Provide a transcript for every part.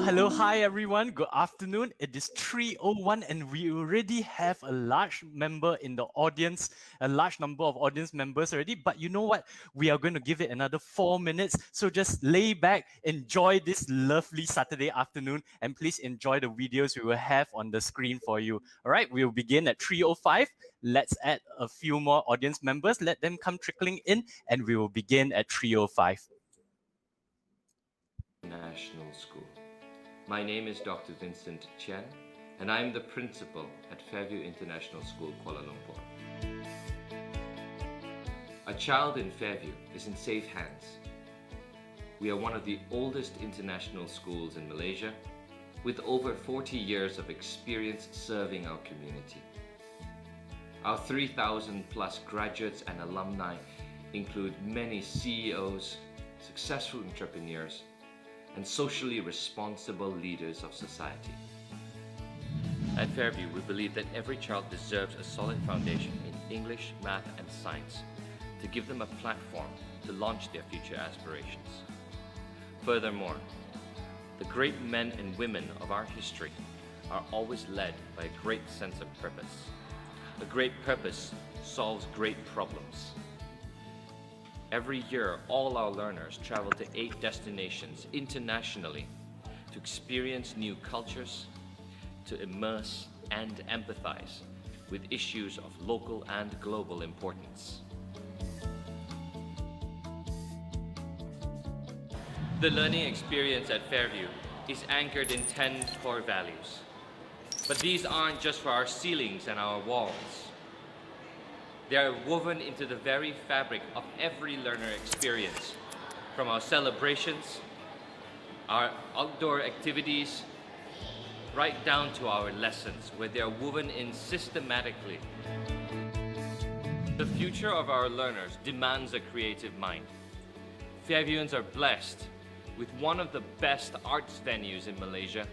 hello, hi everyone. Good afternoon. It is 3:01 and we already have a large member in the audience, a large number of audience members already. But you know what? We are going to give it another 4 minutes. So just lay back, enjoy this lovely Saturday afternoon, and please enjoy the videos we will have on the screen for you. All right, we'll begin at 3:05. Let's add a few more audience members. Let them come trickling in, and we will begin at 3:05. National School. My name is Dr. Vincent Chen, and I am the principal at Fairview International School, Kuala Lumpur. A child in Fairview is in safe hands. We are one of the oldest international schools in Malaysia, with over 40 years of experience serving our community. Our 3,000 plus graduates and alumni include many CEOs, successful entrepreneurs, and socially responsible leaders of society. At Fairview, we believe that every child deserves a solid foundation in English, math, and science to give them a platform to launch their future aspirations. Furthermore, the great men and women of our history are always led by a great sense of purpose. A great purpose solves great problems. Every year, all our learners travel to 8 destinations internationally to experience new cultures, to immerse and empathize with issues of local and global importance. The learning experience at Fairview is anchored in 10 core values. But these aren't just for our ceilings and our walls. They are woven into the very fabric of every learner experience, from our celebrations, our outdoor activities, right down to our lessons, where they are woven in systematically. The future of our learners demands a creative mind. Fairviewans are blessed with one of the best arts venues in Malaysia.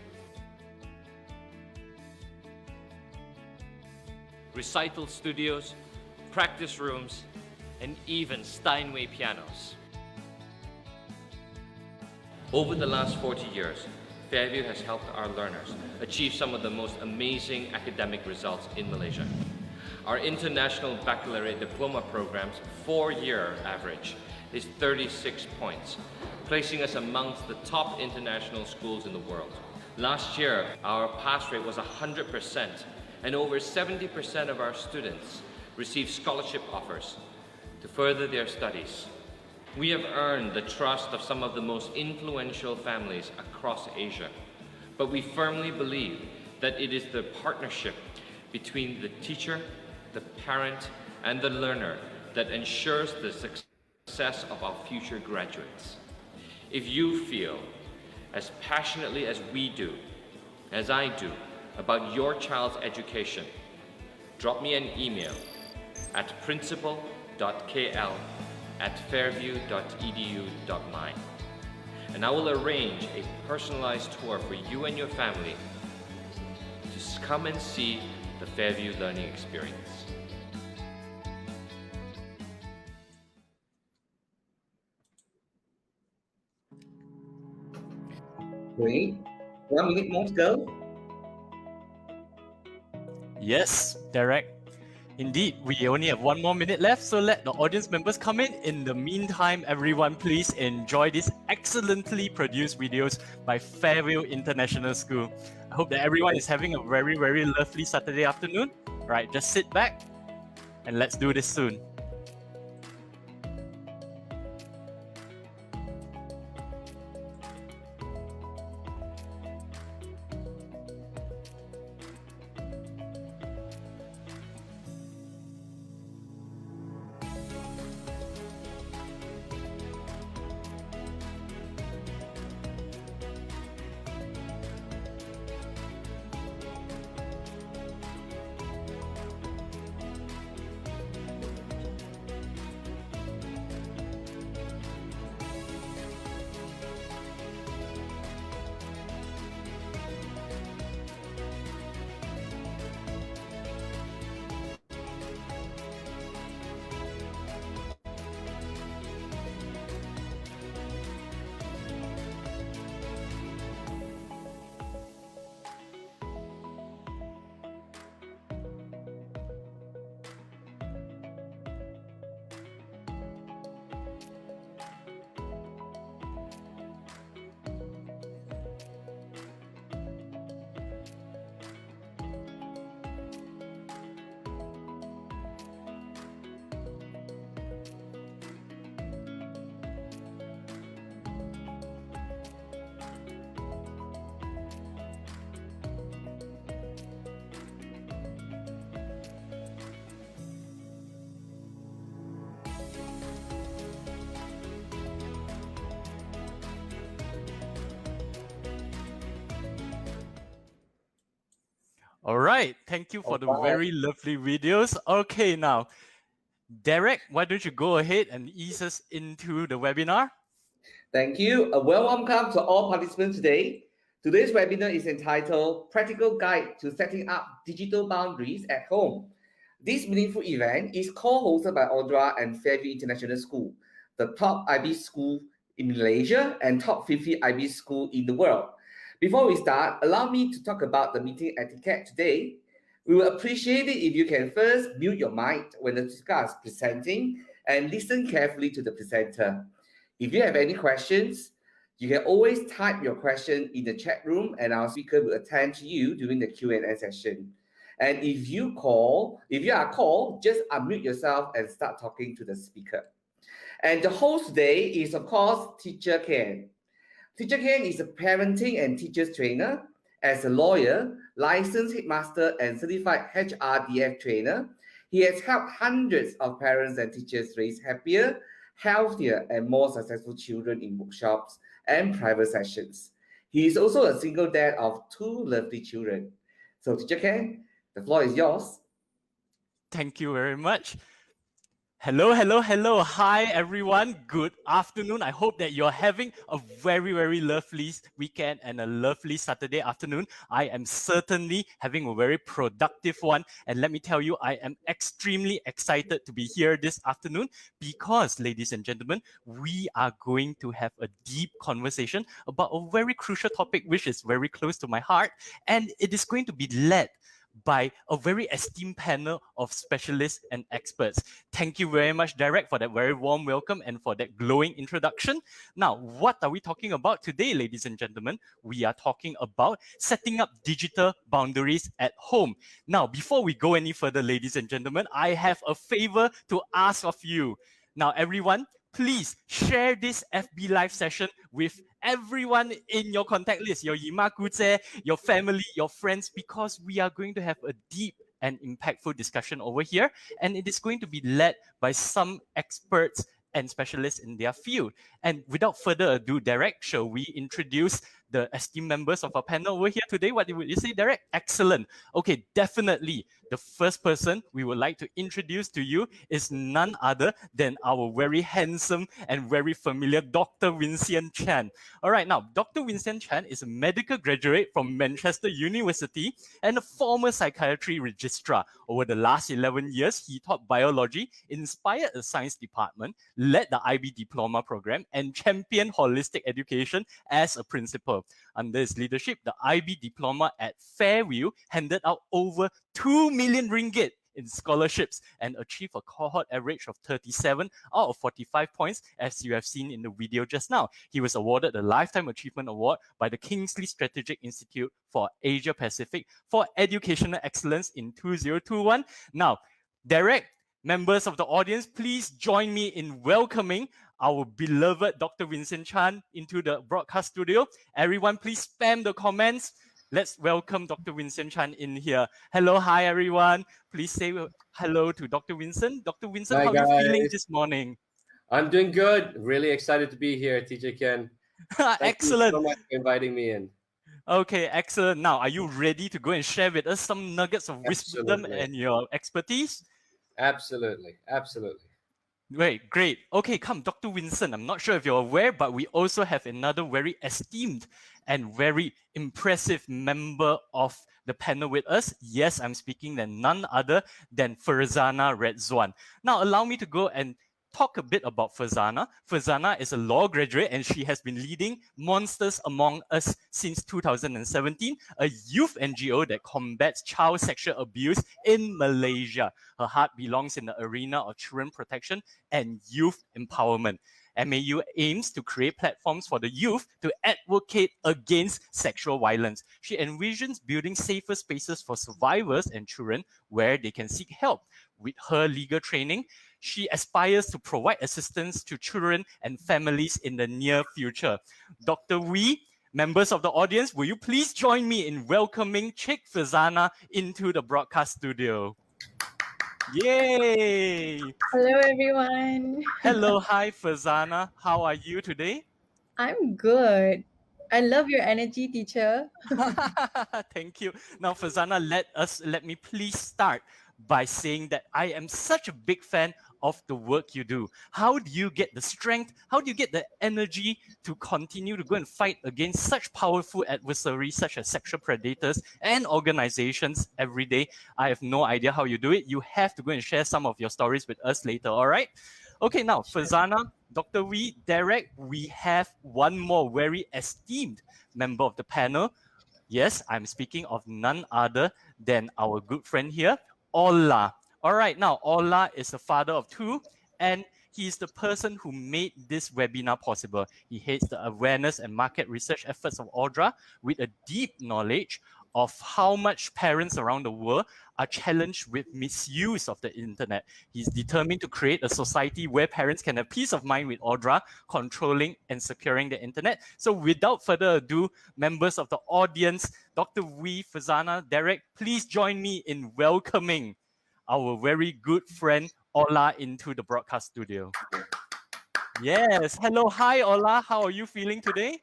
Recital studios, practice rooms, and even Steinway pianos. Over the last 40 years, Fairview has helped our learners achieve some of the most amazing academic results in Malaysia. Our International Baccalaureate Diploma program's 4-year average is 36 points, placing us amongst the top international schools in the world. Last year, our pass rate was 100%, and over 70% of our students received scholarship offers to further their studies. We have earned the trust of some of the most influential families across Asia, but we firmly believe that it is the partnership between the teacher, the parent, and the learner that ensures the success of our future graduates. If you feel as passionately as we do, as I do, about your child's education, drop me an email at principal.kl@fairview.edu.my, and I will arrange a personalized tour for you and your family to come and see the Fairview learning experience. Great. 1 minute more to go. Yes, Derek. Indeed, we only have 1 more minute left, so let the audience members come in. In the meantime, everyone, please enjoy these excellently produced videos by Fairview International School. I hope that everyone is having a very, very lovely Saturday afternoon. Right, just sit back and let's do this soon. All right. Thank you for the very lovely videos. Okay, now, Derek, why don't you go ahead and ease us into the webinar? Thank you. A welcome to all participants today. Today's webinar is entitled Practical Guide to Setting Up Digital Boundaries at Home. This meaningful event is co-hosted by Audra and Fairview International School, the top IB school in Malaysia and top 50 IB school in the world. Before we start, allow me to talk about the meeting etiquette today. We will appreciate it if you can first mute your mic when the speaker is presenting and listen carefully to the presenter. If you have any questions, you can always type your question in the chat room and our speaker will attend to you during the Q&A session. And if you are called, just unmute yourself and start talking to the speaker. And the host today is, of course, Teacher Ken. Teacher Ken is a parenting and teachers trainer. As a lawyer, licensed headmaster, and certified HRDF trainer, he has helped hundreds of parents and teachers raise happier, healthier, and more successful children in workshops and private sessions. He is also a single dad of 2 lovely children. So, Teacher Ken, the floor is yours. Thank you very much. Hello. Hi, everyone. Good afternoon. I hope that you're having a very, very lovely weekend and a lovely Saturday afternoon. I am certainly having a very productive one. And let me tell you, I am extremely excited to be here this afternoon because, ladies and gentlemen, we are going to have a deep conversation about a very crucial topic, which is very close to my heart. And it is going to be led by a very esteemed panel of specialists and experts. Thank you very much, Derek, for that very warm welcome and for that glowing introduction. Now, what are we talking about today, ladies and gentlemen? We are talking about setting up digital boundaries at home. Now, before we go any further, ladies and gentlemen, I have a favor to ask of you. Now, everyone, please share this FB Live session with everyone in your contact list, your yimakute, your family, your friends, because we are going to have a deep and impactful discussion over here. And it is going to be led by some experts and specialists in their field. And without further ado, Derek, shall we introduce the esteemed members of our panel over here today? What would you say, Derek? Excellent. Okay, definitely. The first person we would like to introduce to you is none other than our very handsome and very familiar Dr. Vincent Chan. All right, now, Dr. Vincent Chan is a medical graduate from Manchester University and a former psychiatry registrar. Over the last 11 years, he taught biology, inspired a science department, led the IB diploma program, and championed holistic education as a principal. Under his leadership, the IB diploma at Fairview handed out over 2 million ringgit in scholarships and achieved a cohort average of 37 out of 45 points, as you have seen in the video just now. He was awarded the Lifetime Achievement Award by the Kingsley Strategic Institute for Asia Pacific for Educational Excellence in 2021. Now, Derek, members of the audience, please join me in welcoming our beloved Dr. Vincent Chan into the broadcast studio. Everyone, please spam the comments. Let's welcome Dr. Vincent Chan in here. Hello, hi everyone. Please say hello to Dr. Vincent. Dr. Vincent, how are you feeling this morning? I'm doing good. Really excited to be here, Teacher Ken. Excellent. Thank you so much for inviting me in. Okay, excellent. Now, are you ready to go and share with us some nuggets of wisdom and your expertise? Absolutely. Right, great. Okay, come, Dr. Vincent. I'm not sure if you're aware, but we also have another very esteemed and very impressive member of the panel with us. Yes, I'm speaking than none other than Farzana Redzwan. Now, allow me to go and talk a bit about Farzana. Farzana is a law graduate and she has been leading Monsters Among Us since 2017, a youth NGO that combats child sexual abuse in Malaysia. Her heart belongs in the arena of children protection and youth empowerment. MAU aims to create platforms for the youth to advocate against sexual violence. She envisions building safer spaces for survivors and children where they can seek help. With her legal training, she aspires to provide assistance to children and families in the near future. Dr. Wee, members of the audience, will you please join me in welcoming Chick Farzana into the broadcast studio? Yay! Hello, everyone. Hello, hi, Farzana. How are you today? I'm good. I love your energy, teacher. Thank you. Now, Fazana, let me please start by saying that I am such a big fan of the work you do. How do you get the strength? How do you get the energy to continue to go and fight against such powerful adversaries such as sexual predators and organizations every day? I have no idea how you do it. You have to go and share some of your stories with us later, all right? Okay, now, Fazana, Dr. Wee, Derek, we have one more very esteemed member of the panel. Yes, I'm speaking of none other than our good friend here, Ola. All right, now Ola is a father of two, and he's the person who made this webinar possible. He heads the awareness and market research efforts of Audra with a deep knowledge of how much parents around the world are challenged with misuse of the internet. He's determined to create a society where parents can have peace of mind with Audra controlling and securing the internet. So without further ado, members of the audience, Dr. Wee, Fazana, Derek, please join me in welcoming our very good friend Ola into the broadcast studio. Yes, hello, hi Ola, how are you feeling today?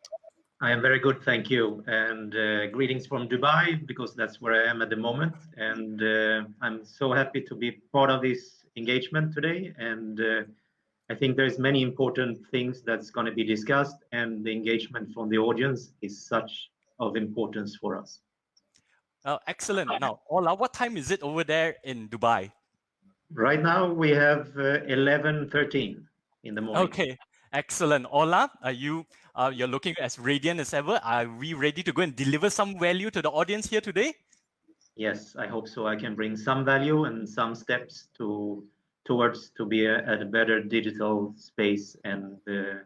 I am very good, thank you. And greetings from Dubai, because that's where I am at the moment. And I'm so happy to be part of this engagement today. And I think there's many important things that's going to be discussed, and the engagement from the audience is such of importance for us. Excellent. Now, Ola, what time is it over there in Dubai? Right now we have 11:13 in the morning. Okay, excellent. Ola, are you're looking as radiant as ever? Are we ready to go and deliver some value to the audience here today? Yes, I hope so. I can bring some value and some steps towards to be at a better digital space, and the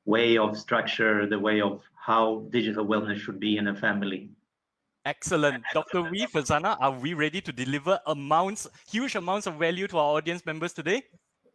way of structure, the way of how digital wellness should be in a family. Excellent. Dr. Wee, Fazana, are we ready to deliver huge amounts of value to our audience members today?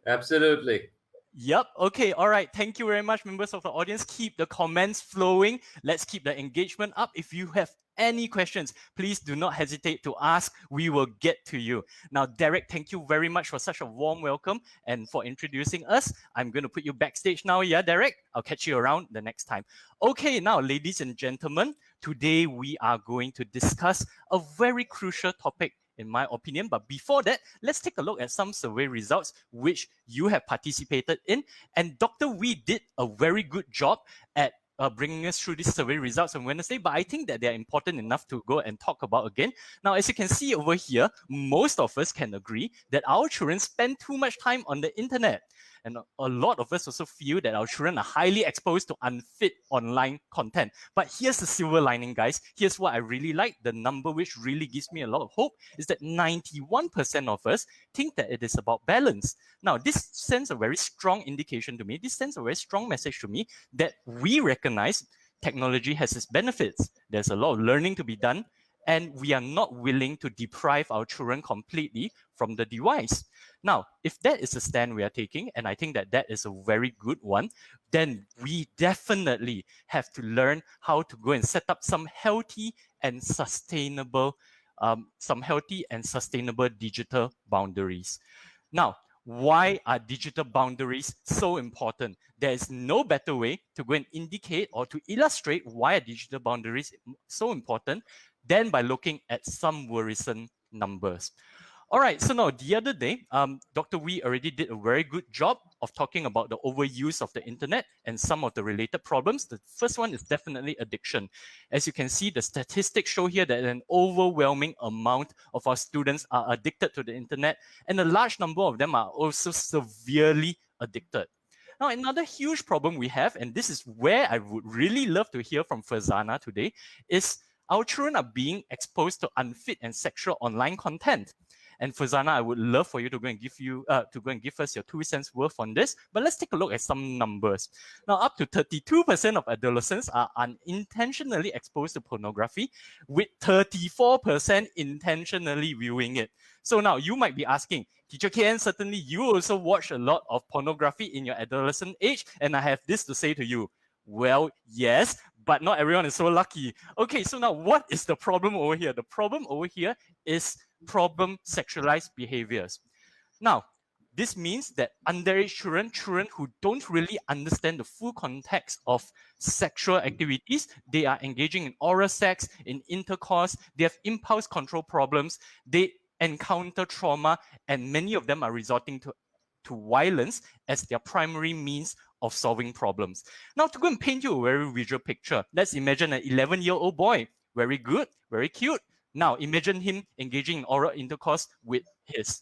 Absolutely. Yep. Okay. All right. Thank you very much, members of the audience. Keep the comments flowing. Let's keep the engagement up. If you have any questions, please do not hesitate to ask. We will get to you. Now, Derek, thank you very much for such a warm welcome and for introducing us. I'm going to put you backstage now. Yeah, Derek? I'll catch you around the next time. Okay, now, ladies and gentlemen, today we are going to discuss a very crucial topic, in my opinion. But before that, let's take a look at some survey results which you have participated in. And Dr. Wee did a very good job at bringing us through these survey results on Wednesday, but I think that they're important enough to go and talk about again. Now, as you can see over here, most of us can agree that our children spend too much time on the internet. And a lot of us also feel that our children are highly exposed to unfit online content. But here's the silver lining, guys. Here's what I really like. The number which really gives me a lot of hope is that 91% of us think that it is about balance. Now, this sends a very strong indication to me. This sends a very strong message to me that we recognize technology has its benefits. There's a lot of learning to be done, and we are not willing to deprive our children completely from the device. Now, if that is the stand we are taking, and I think that that is a very good one, then we definitely have to learn how to go and set up some healthy and sustainable digital boundaries. Now, why are digital boundaries so important? There is no better way to go and indicate or to illustrate why are digital boundaries so important than by looking at some worrisome numbers. All right, so now the other day, Dr. Wee already did a very good job of talking about the overuse of the internet and some of the related problems. The first one is definitely addiction. As you can see, the statistics show here that an overwhelming amount of our students are addicted to the internet, and a large number of them are also severely addicted. Now, another huge problem we have, and this is where I would really love to hear from Fazana today, is our children are being exposed to unfit and sexual online content. And Fazana, I would love for you to go and give us your 2 cents worth on this. But let's take a look at some numbers. Now, up to 32% of adolescents are unintentionally exposed to pornography, with 34% intentionally viewing it. So now you might be asking, Teacher KN, certainly you also watch a lot of pornography in your adolescent age, and I have this to say to you. Well, yes, but not everyone is so lucky. Okay, so now what is the problem over here? The problem over here is problem sexualized behaviors. Now, This means that underage children who don't really understand the full context of sexual activities, they are engaging in oral sex, in intercourse, they have impulse control problems, they encounter trauma, and many of them are resorting to violence as their primary means of solving problems. Now, to go and paint you a very visual picture, let's imagine an 11-year-old boy, very good, very cute. Now, imagine him engaging in oral intercourse with his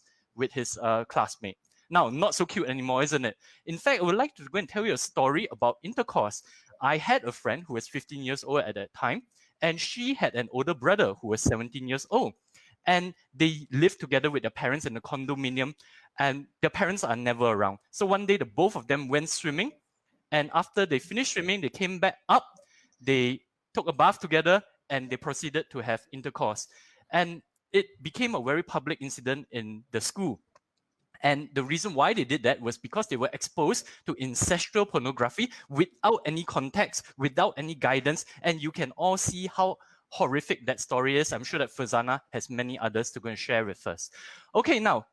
classmate. Now, not so cute anymore, isn't it? In fact, I would like to go and tell you a story about intercourse. I had a friend who was 15 years old at that time, and she had an older brother who was 17 years old. And they lived together with their parents in a condominium, and their parents are never around. So one day, the both of them went swimming, and after they finished swimming, they came back up, they took a bath together, and they proceeded to have intercourse. And it became a very public incident in the school. And the reason why they did that was because they were exposed to incestual pornography without any context, without any guidance. And you can all see how horrific that story is. I'm sure that Fazana has many others to go and share with us. Okay, now,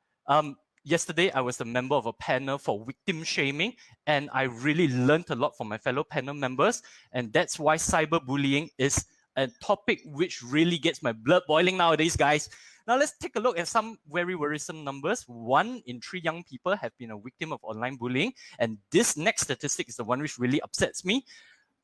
yesterday I was a member of a panel for victim shaming, and I really learned a lot from my fellow panel members. And that's why cyberbullying is a topic which really gets my blood boiling nowadays, guys. Now let's take a look at some very worrisome numbers. 1 in 3 young people have been a victim of online bullying. And this next statistic is the one which really upsets me.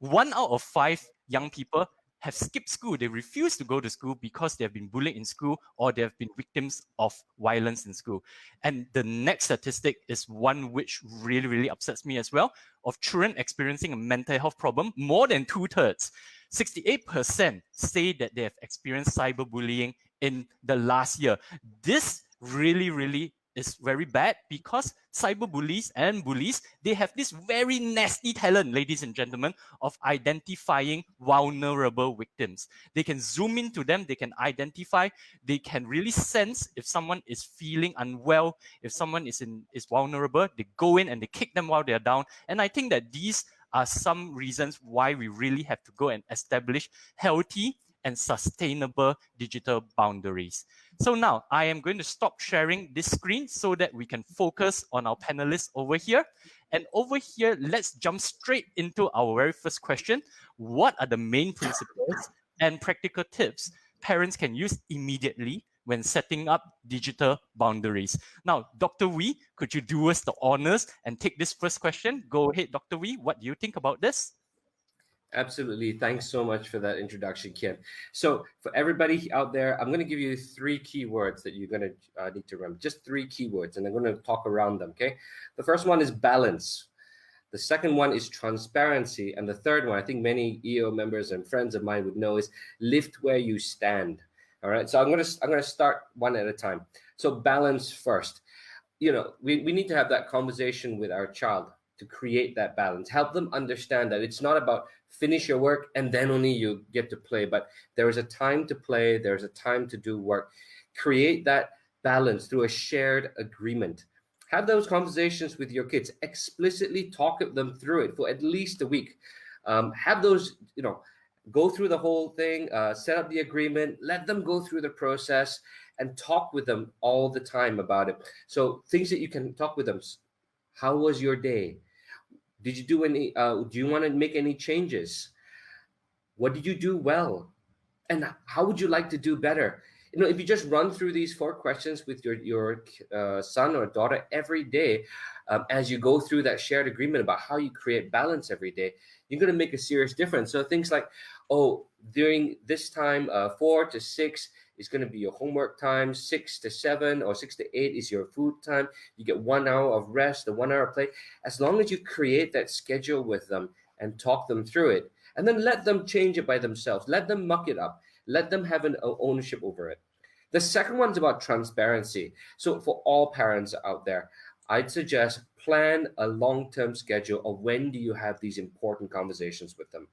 1 out of 5 young people have skipped school. They refuse to go to school because they have been bullied in school or they have been victims of violence in school. And the next statistic is one which really, really upsets me as well. Of children experiencing a mental health problem, more than 2/3, 68% say that they have experienced cyberbullying in the last year. This really, really is very bad because cyberbullies and bullies, they have this very nasty talent, ladies and gentlemen, of identifying vulnerable victims. They can zoom into them, they can identify, they can really sense if someone is feeling unwell, if someone is vulnerable, they go in and they kick them while they're down. And I think that these are some reasons why we really have to go and establish healthy and sustainable digital boundaries. So now I am going to stop sharing this screen so that we can focus on our panelists over here. And over here, let's jump straight into our very first question. What are the main principles and practical tips parents can use immediately when setting up digital boundaries? Now, Dr. Wee, could you do us the honors and take this first question? Go ahead, Dr. Wee. What do you think about this? Absolutely. Thanks so much for that introduction, Kim. So for everybody out there, I'm going to give you 3 keywords that you're going to need to remember. Just 3 keywords, and I'm going to talk around them, okay? The first one is balance. The second one is transparency. And the third one, I think many EO members and friends of mine would know, is lift where you stand. All right. So I'm going to start one at a time. So balance first. You know, we need to have that conversation with our child to create that balance. Help them understand that it's not about finish your work and then only you get to play, but there is a time to play, there's a time to do work. Create that balance through a shared agreement. Have those conversations with your kids. Explicitly talk them through it for at least a week. Have those, you know, go through the whole thing, set up the agreement, let them go through the process and talk with them all the time about it. So things that you can talk with them. How was your day? Did you do any, do you want to make any changes? What did you do well? And how would you like to do better? You know, if you just run through these 4 questions with your son or daughter every day, as you go through that shared agreement about how you create balance every day, you're going to make a serious difference. So things like, oh, during this time, 4 to 6 is going to be your homework time, 6 to 7 or 6 to 8 is your food time. You get 1 hour of rest, the 1 hour of play. As long as you create that schedule with them and talk them through it, and then let them change it by themselves. Let them muck it up. Let them have an ownership over it. The second one's about transparency. So for all parents out there, I'd suggest plan a long-term schedule of when do you have these important conversations with them.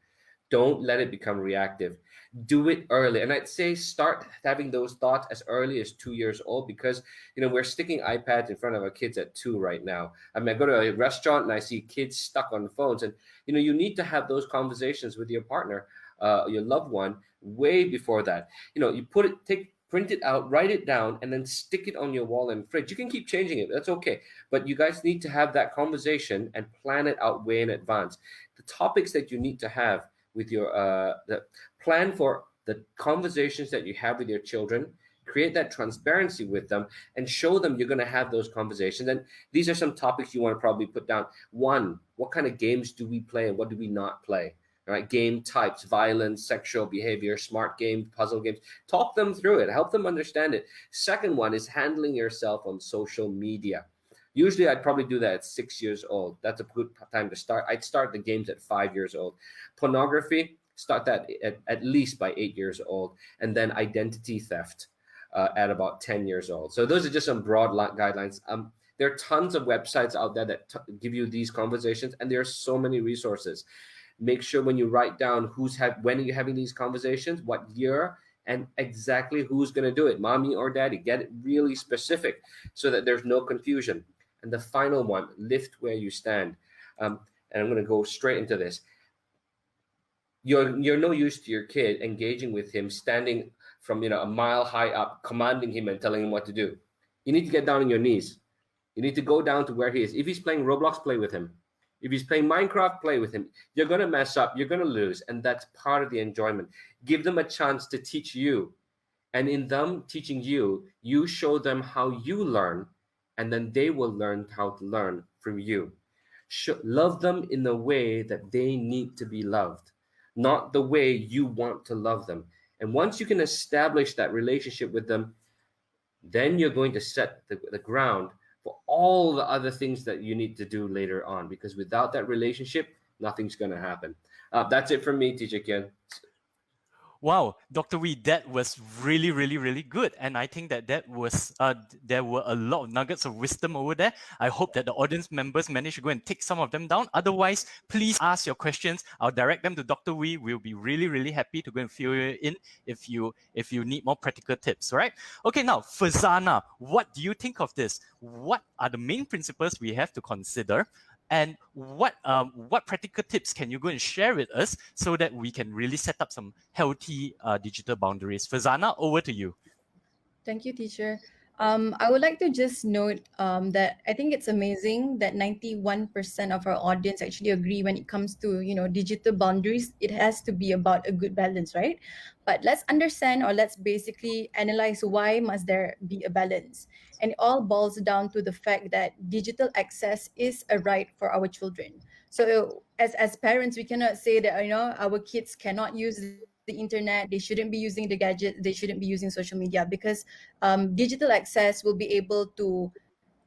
Don't let it become reactive. Do it early. And I'd say start having those thoughts as early as 2 years old, because, you know, we're sticking iPads in front of our kids at 2 right now. I mean, I go to a restaurant and I see kids stuck on the phones, and, you know, you need to have those conversations with your partner, your loved one, way before that. You know, you put print it out, write it down, and then stick it on your wall and fridge. You can keep changing it, that's okay. But you guys need to have that conversation and plan it out way in advance. The topics that you need to have with your the plan for the conversations that you have with your children, create that transparency with them, and show them you're going to have those conversations. And these are some topics you want to probably put down. One, what kind of games do we play and what do we not play? All right, game types, violence, sexual behavior, smart games, puzzle games. Talk them through it, help them understand it. Second one is handling yourself on social media. Usually I'd probably do that at 6 years old. That's a good time to start. I'd start the games at 5 years old. Pornography, start that at least by 8 years old. And then identity theft at about 10 years old. So those are just some broad guidelines. There are tons of websites out there that give you these conversations, and there are so many resources. Make sure when you write down when are you having these conversations, what year, and exactly who's going to do it, mommy or daddy. Get it really specific so that there's no confusion. And the final one, lift where you stand. And I'm going to go straight into this. You're no use to your kid engaging with him, standing from a mile high up, commanding him and telling him what to do. You need to get down on your knees. You need to go down to where he is. If he's playing Roblox, play with him. If he's playing Minecraft, play with him. You're going to mess up. You're going to lose. And that's part of the enjoyment. Give them a chance to teach you. And in them teaching you, you show them how you learn. And then they will learn how to learn from you. Love them in the way that they need to be loved, not the way you want to love them. And once you can establish that relationship with them, then you're going to set the ground for all the other things that you need to do later on, because without that relationship, nothing's going to happen. That's it from me, Teacher Kian. Wow, Dr. Wee, that was really, really, really good. And I think that was, there were a lot of nuggets of wisdom over there. I hope that the audience members managed to go and take some of them down. Otherwise, please ask your questions. I'll direct them to Dr. Wee. We'll be really, really happy to go and fill you in if you need more practical tips, right? Okay, now, Fazana, what do you think of this? What are the main principles we have to consider? And what practical tips can you go and share with us so that we can really set up some healthy digital boundaries? Fazana, over to you. Thank you, teacher. I would like to just note that I think it's amazing that 91% of our audience actually agree when it comes to, digital boundaries. It has to be about a good balance, right? But let's understand, or let's basically analyze, why must there be a balance? And it all boils down to the fact that digital access is a right for our children. So as parents, we cannot say that, our kids cannot use the internet, they shouldn't be using the gadget, they shouldn't be using social media, because digital access will be able to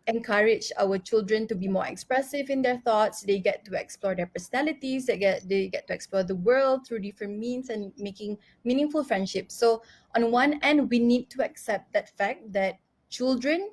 encourage our children to be more expressive in their thoughts. They get to explore their personalities, they get to explore the world through different means and making meaningful friendships. So on one end, we need to accept that fact that children,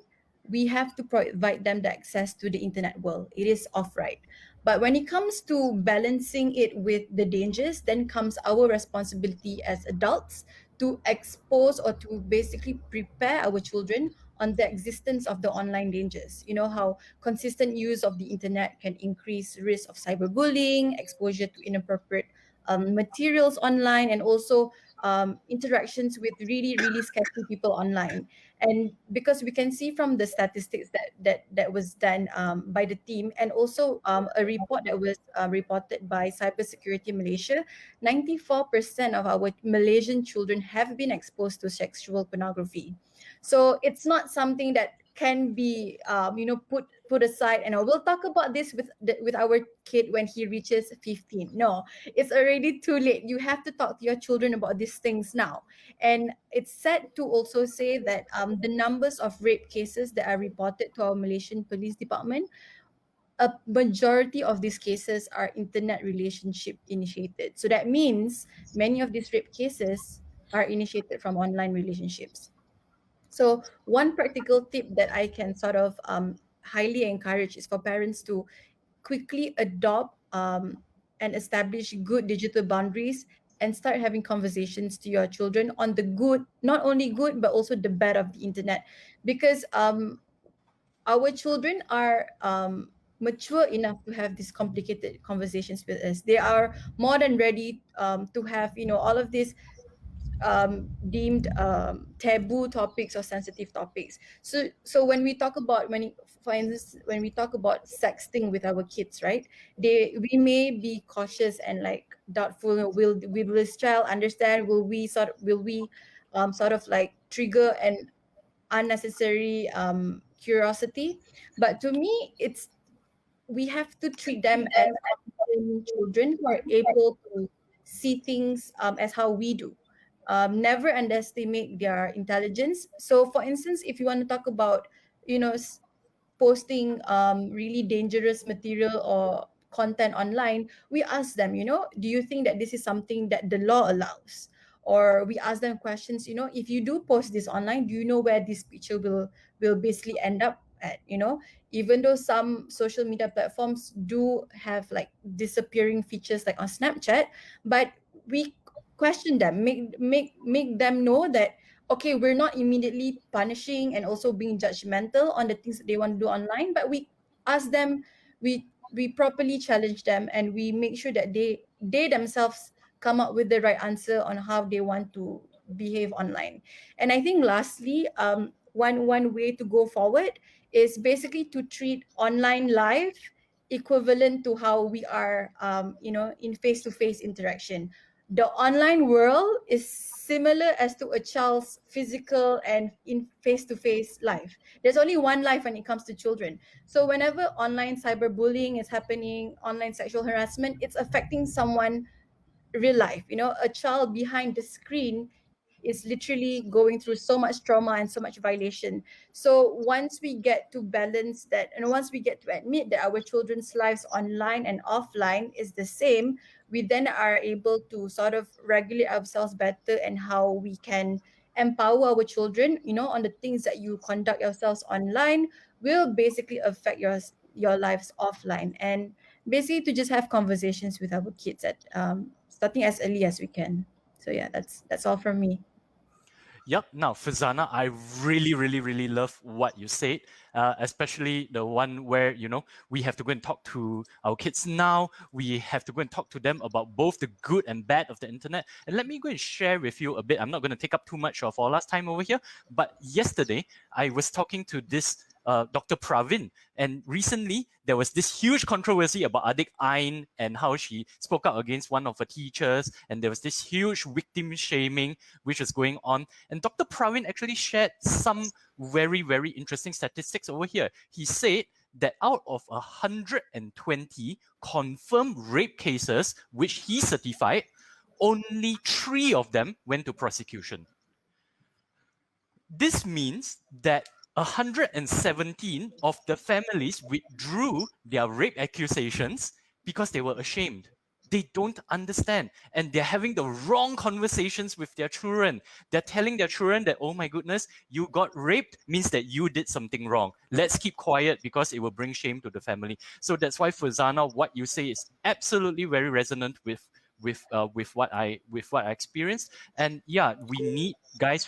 we have to provide them the access to the internet world. It is off right. But when it comes to balancing it with the dangers, then comes our responsibility as adults to expose or to basically prepare our children on the existence of the online dangers. You know how consistent use of the internet can increase risk of cyberbullying, exposure to inappropriate materials online, and also interactions with really, really sketchy people online. And because we can see from the statistics that was done by the team, and also a report that was reported by Cybersecurity Malaysia, 94% of our Malaysian children have been exposed to sexual pornography. So it's not something that can be put aside, and we'll talk about this with our kid when he reaches 15. No, it's already too late. You have to talk to your children about these things now. And it's sad to also say that the numbers of rape cases that are reported to our Malaysian Police Department, a majority of these cases are internet relationship initiated. So that means many of these rape cases are initiated from online relationships. So one practical tip that I can sort of highly encourage is for parents to quickly adopt and establish good digital boundaries, and start having conversations to your children on the good, not only good, but also the bad of the internet. Because our children are mature enough to have these complicated conversations with us. They are more than ready to have, all of these deemed taboo topics or sensitive topics. So when we talk about for instance, when we talk about sexting with our kids, right? We may be cautious and like doubtful. Will this child understand? Will we sort of like trigger an unnecessary curiosity? But to me, we have to treat them as children who are able to see things as how we do. Never underestimate their intelligence. So, for instance, if you want to talk about, you know, posting really dangerous material or content online, we ask them, do you think that this is something that the law allows? Or we ask them questions, if you do post this online, do you know where this picture will basically end up at? Even though some social media platforms do have like disappearing features like on Snapchat, but we question them, make them know that okay, we're not immediately punishing and also being judgmental on the things that they want to do online, but we ask them, we properly challenge them, and we make sure that they themselves come up with the right answer on how they want to behave online. And I think lastly, one way to go forward is basically to treat online life equivalent to how we are in face-to-face interaction. The online world is similar as to a child's physical and in face-to-face life. There's only one life when it comes to children. So whenever online cyberbullying is happening, online sexual harassment, it's affecting someone real life. A child behind the screen is literally going through so much trauma and so much violation. So once we get to balance that, and once we get to admit that our children's lives online and offline is the same, we then are able to sort of regulate ourselves better and how we can empower our children, on the things that you conduct yourselves online will basically affect your lives offline. And basically to just have conversations with our kids at starting as early as we can. So yeah, that's all from me. Yep. Now, Fazana, I really, really, really love what you said, especially the one where, we have to go and talk to our kids now. We have to go and talk to them about both the good and bad of the internet. And let me go and share with you a bit. I'm not going to take up too much of our last time over here, but yesterday I was talking to this Dr. Pravin. And recently, there was this huge controversy about Adik Ain and how she spoke out against one of her teachers. And there was this huge victim shaming which was going on. And Dr. Pravin actually shared some very, very interesting statistics over here. He said that out of 120 confirmed rape cases, which he certified, only 3 of them went to prosecution. This means that 117 of the families withdrew their rape accusations because they were ashamed. They don't understand, and they're having the wrong conversations with their children. They're telling their children that, oh my goodness, you got raped means that you did something wrong. Let's keep quiet because it will bring shame to the family. So that's why, Fazana, what you say is absolutely very resonant with what I experienced. And yeah, we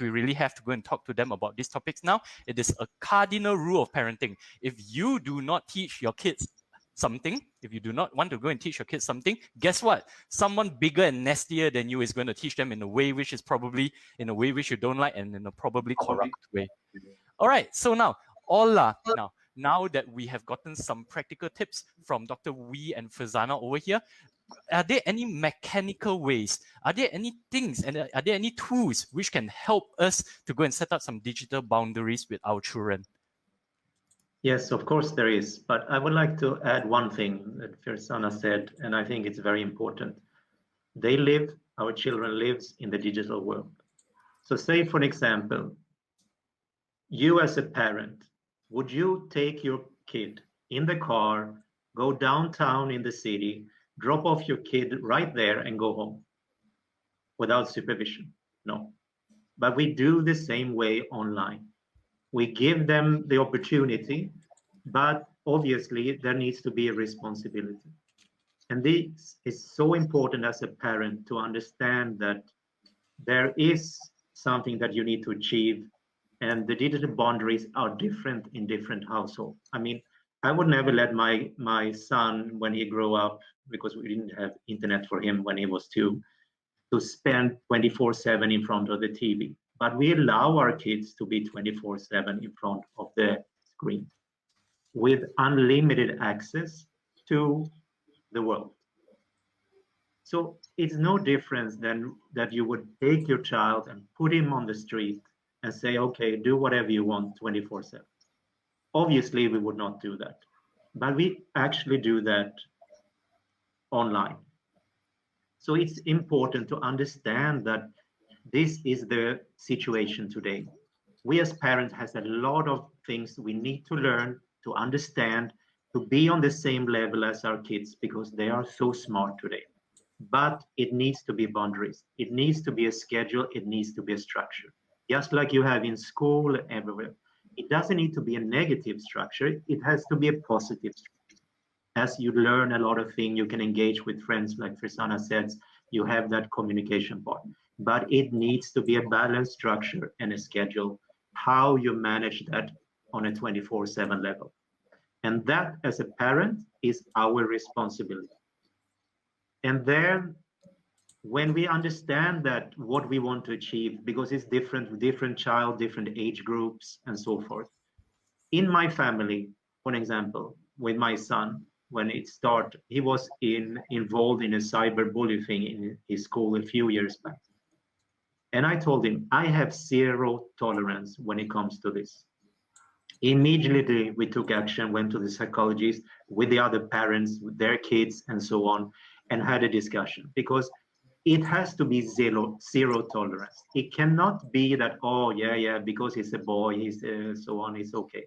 really have to go and talk to them about these topics now. It is a cardinal rule of parenting. If you do not teach your kids something, if you do not want to go and teach your kids something, guess what? Someone bigger and nastier than you is going to teach them in a way which is probably in a way which you don't like and in a probably corrupt way. All right, so now, Ola, now that we have gotten some practical tips from Dr. Wee and Fazana over here, are there any mechanical ways? Are there any things and are there any tools which can help us to go and set up some digital boundaries with our children? Yes, of course there is. But I would like to add one thing that Firsana said, and I think it's very important. Our children lives in the digital world. So say, for example, you as a parent, would you take your kid in the car, go downtown in the city, drop off your kid right there and go home without supervision? No. But we do the same way online. We give them the opportunity, but obviously there needs to be a responsibility. And this is so important as a parent to understand that there is something that you need to achieve, and the digital boundaries are different in different households. I mean, I would never let my son, when he grew up, because we didn't have internet for him when he was 2, to spend 24/7 in front of the TV, but we allow our kids to be 24/7 in front of the screen with unlimited access to the world. So it's no difference than that you would take your child and put him on the street and say, okay, do whatever you want 24/7. Obviously, we would not do that, but we actually do that online. So it's important to understand that this is the situation today. We as parents has a lot of things we need to learn, to understand, to be on the same level as our kids because they are so smart today. But it needs to be boundaries. It needs to be a schedule. It needs to be a structure. Just like you have in school everywhere. It doesn't need to be a negative structure. It has to be a positive structure. As you learn a lot of things, you can engage with friends, like Frisana says, you have that communication part. But it needs to be a balanced structure and a schedule, how you manage that on a 24/7 level. And that, as a parent, is our responsibility. And then when we understand that what we want to achieve, because it's different with different child, different age groups, and so forth. In my family, for example, with my son, when it started, he was involved in a cyberbullying thing in his school a few years back. And I told him, I have zero tolerance when it comes to this. Immediately, we took action, went to the psychologist with the other parents, with their kids, and so on, and had a discussion because it has to be zero tolerance. It cannot be that, oh, yeah, because he's a boy, he's so on, it's okay.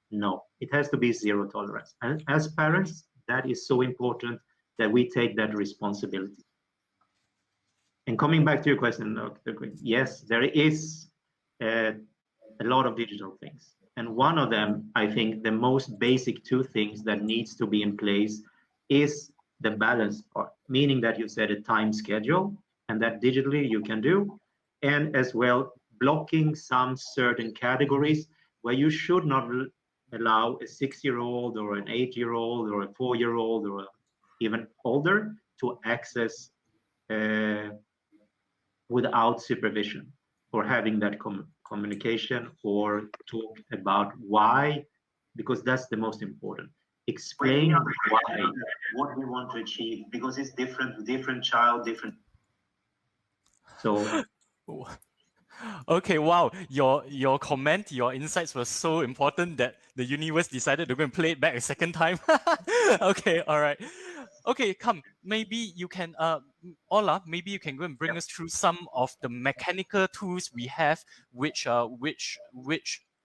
No, it has to be zero tolerance. And as parents, that is so important that we take that responsibility. And coming back to your question, Dr. Quinn, yes, there is a lot of digital things. And one of them, I think the most basic two things that needs to be in place is the balance part, meaning that you set a time schedule and that digitally you can do, and as well blocking some certain categories where you should not allow a 6-year-old or an 8-year-old or a 4-year-old or even older to access without supervision or having that communication or talk about why, because that's the most important. Explain why, what we want to achieve, because it's different child, different. So. Okay, wow. Your comment, your insights were so important that the universe decided to go and play it back a second time. Okay, all right. Okay, come. Maybe you can, Ola, maybe you can go and bring us through some of the mechanical tools we have, which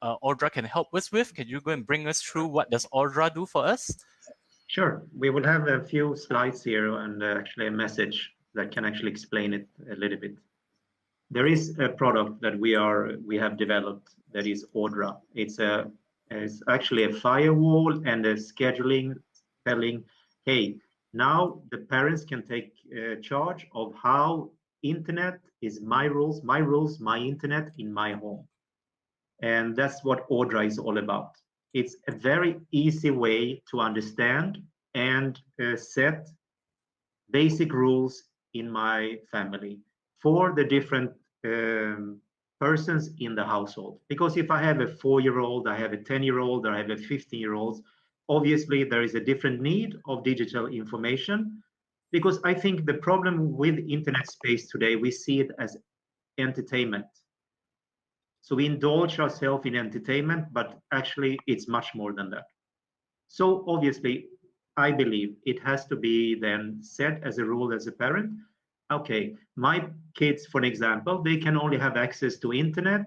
Audra can help us with. Can you go and bring us through what does Audra do for us? Sure. We will have a few slides here and actually a message that can actually explain it a little bit. There is a product that we have developed that is Audra. It's actually a firewall and a scheduling telling, hey, now the parents can take charge of how internet is my rules, my internet in my home. And that's what Audra is all about. It's a very easy way to understand and set basic rules in my family for the different persons in the household. Because if I have a 4-year-old, I have a 10-year-old, or I have a 15-year-old, obviously there is a different need of digital information. Because I think the problem with internet space today, we see it as entertainment. So we indulge ourselves in entertainment, but actually it's much more than that. So obviously, I believe it has to be then set as a rule as a parent. Okay, my kids, for example, they can only have access to internet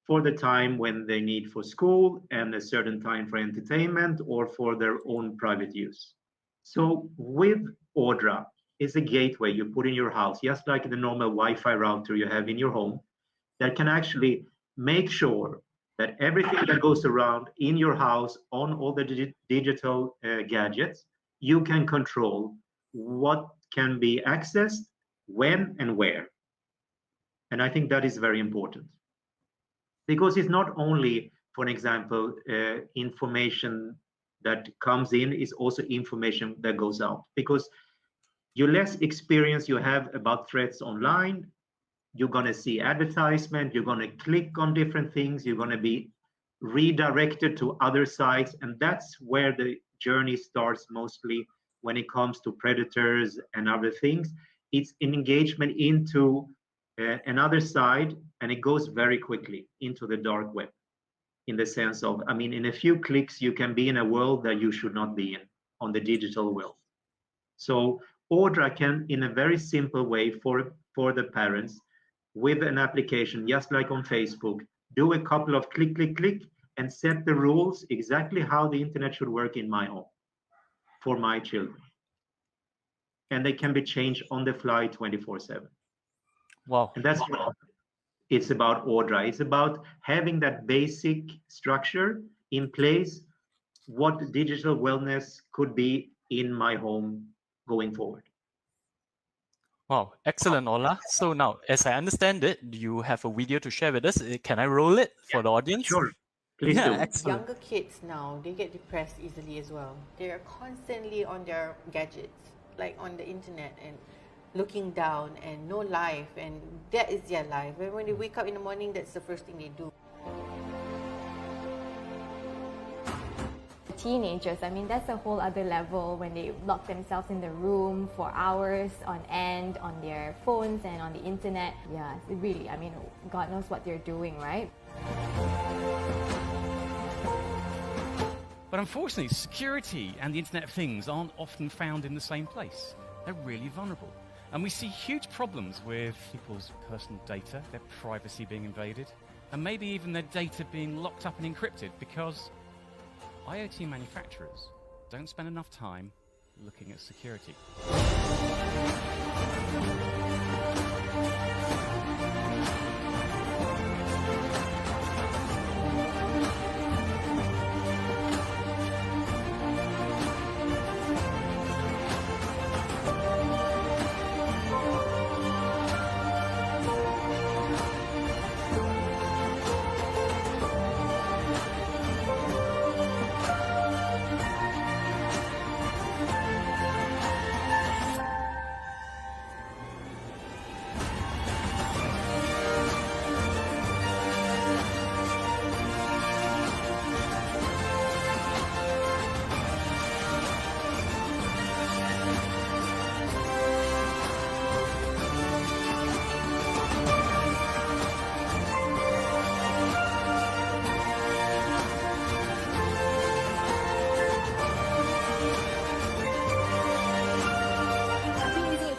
for the time when they need for school and a certain time for entertainment or for their own private use. So with Audra, it's a gateway you put in your house, just like the normal Wi-Fi router you have in your home, that can actually make sure that everything that goes around in your house on all the digital gadgets, you can control what can be accessed, when and where. And I think that is very important. Because it's not only, for example, information that comes in, it's also information that goes out. Because you less experience you have about threats online, you're going to see advertisement, you're going to click on different things, you're going to be redirected to other sites, and that's where the journey starts mostly when it comes to predators and other things. It's an engagement into another side, and it goes very quickly into the dark web, in the sense of, I mean, in a few clicks you can be in a world that you should not be in on the digital world. So Audra can, in a very simple way for the parents, with an application, just like on Facebook, do a couple of click, click, click, and set the rules exactly how the internet should work in my home for my children. And they can be changed on the fly 24/7. Wow. And that's what it's about Audra. It's about having that basic structure in place, what digital wellness could be in my home going forward. Wow, excellent, Ola. So now, as I understand it, you have a video to share with us. Can I roll it for the audience? Sure, please Yeah, do. excellent. Younger kids now, they get depressed easily as well. They're constantly on their gadgets, like on the internet, and looking down, and no life, and that is their life. And when they wake up in the morning, that's the first thing they do. Teenagers, I mean, that's a whole other level when they lock themselves in the room for hours on end on their phones and on the internet. Yeah, really, I mean, God knows what they're doing, right? But unfortunately, security and the Internet of Things aren't often found in the same place. They're really vulnerable. And we see huge problems with people's personal data, their privacy being invaded, and maybe even their data being locked up and encrypted because IoT manufacturers don't spend enough time looking at security.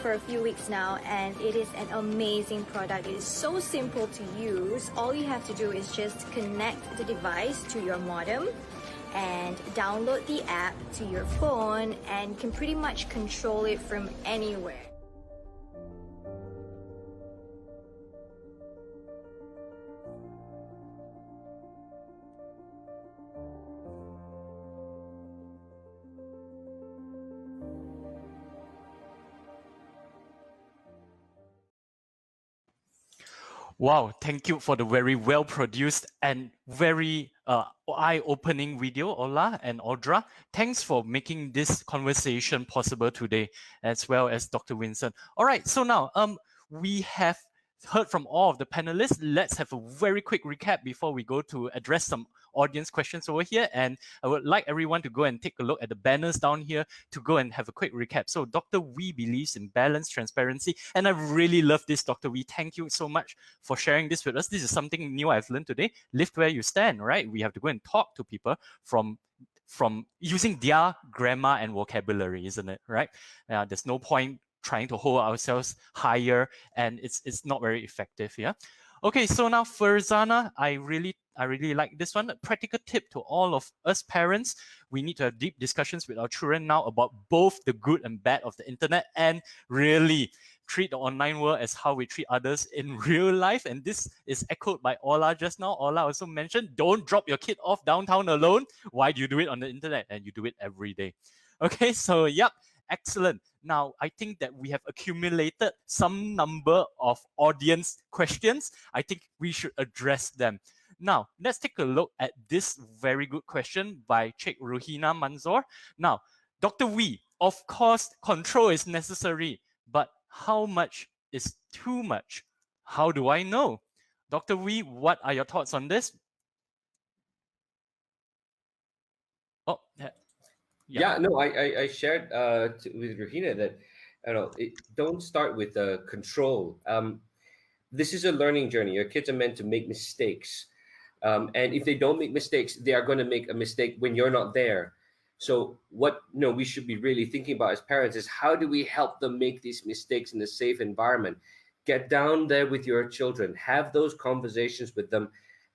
For a few weeks now, and it is an amazing product. It is so simple to use. All you have to do is just connect the device to your modem and download the app to your phone, and you can pretty much control it from anywhere. Wow, thank you for the very well-produced and very eye-opening video, Ola and Audra. Thanks for making this conversation possible today, as well as Dr. Vincent. All right, so now we have heard from all of the panelists. Let's have a very quick recap before we go to address some audience questions over here. And I would like everyone to go and take a look at the banners down here to go and have a quick recap. So Dr. Wee believes in balance, transparency, and I really love this, Dr. Wee. Thank you so much for sharing this with us. This is something new I've learned today. Lift where you stand, right? We have to go and talk to people from using their grammar and vocabulary, isn't it, right? There's no point trying to hold ourselves higher, and it's not very effective. Yeah. Okay, so now Farzana, I really like this one. A practical tip to all of us parents: we need to have deep discussions with our children now about both the good and bad of the internet, and really treat the online world as how we treat others in real life. And this is echoed by Ola just now. Ola also mentioned, don't drop your kid off downtown alone. Why do you do it on the internet? And you do it every day. Okay, so yep. Excellent. Now, I think that we have accumulated some number of audience questions. I think we should address them. Now, let's take a look at this very good question by Sheikh Ruhina Manzoor. Now, Dr. Wee, Of course, control is necessary, but how much is too much? How do I know? Dr. Wee, what are your thoughts on this? Oh, Yeah, no, I shared with Rahina that don't start with control. This is a learning journey. Your kids are meant to make mistakes, and if they don't make mistakes, they are going to make a mistake when you're not there. So what we should be really thinking about as parents is how do we help them make these mistakes in a safe environment? Get down there with your children, have those conversations with them,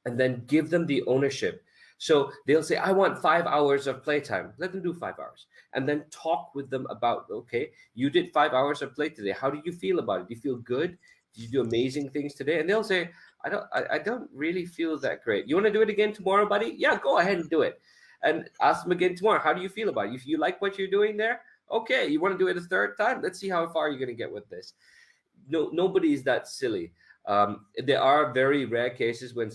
and then give them the ownership. So they'll say, I want 5 hours of playtime. Let them do 5 hours. And then talk with them about, okay, you did 5 hours of play today. How do you feel about it? Do you feel good? Did you do amazing things today? And they'll say, I don't really feel that great. You want to do it again tomorrow, buddy? Yeah, go ahead and do it. And ask them again tomorrow. How do you feel about it? If you like what you're doing there, okay, you want to do it a third time? Let's see how far you're going to get with this. No, nobody is that silly. There are very rare cases when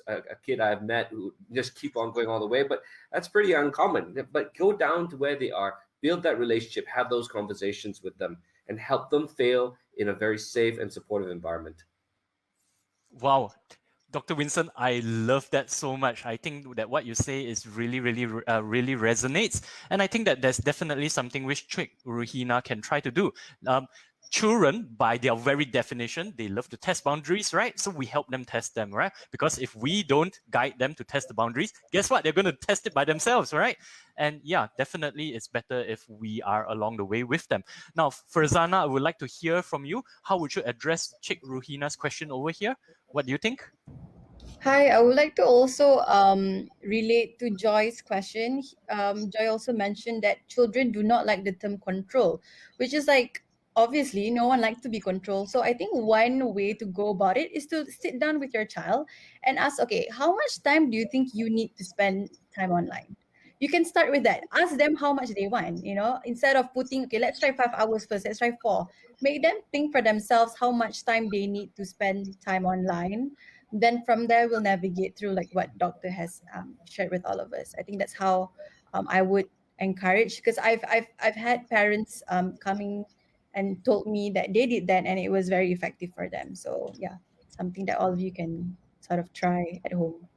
a kid I've met who just keep on going all the way, but that's pretty uncommon. But go down to where they are, build that relationship, have those conversations with them, and help them fail in a very safe and supportive environment. Wow. Dr. Winston, I love that so much. I think that what you say is really resonates. And I think that there's definitely something which Trick Ruhina can try to do. Children, by their very definition, they love to test boundaries, right? So we help them test them, right? Because if we don't guide them to test the boundaries, guess what? They're going to test it by themselves, right? And yeah, definitely it's better if we are along the way with them. Now, Farzana, I would like to hear from you. How would you address Chick Ruhina's question over here? What do you think? Hi, I would like to also relate to Joy's question. Joy also mentioned that children do not like the term control, which is like, obviously, no one likes to be controlled. So I think one way to go about it is to sit down with your child and ask, okay, how much time do you think you need to spend time online? You can start with that. Ask them how much they want, instead of putting, okay, let's try 5 hours first, let's try 4. Make them think for themselves how much time they need to spend time online. Then from there, we'll navigate through like what doctor has shared with all of us. I think that's how I would encourage, because I've had parents coming and told me that they did that and it was very effective for them. So yeah, something that all of you can sort of try at home.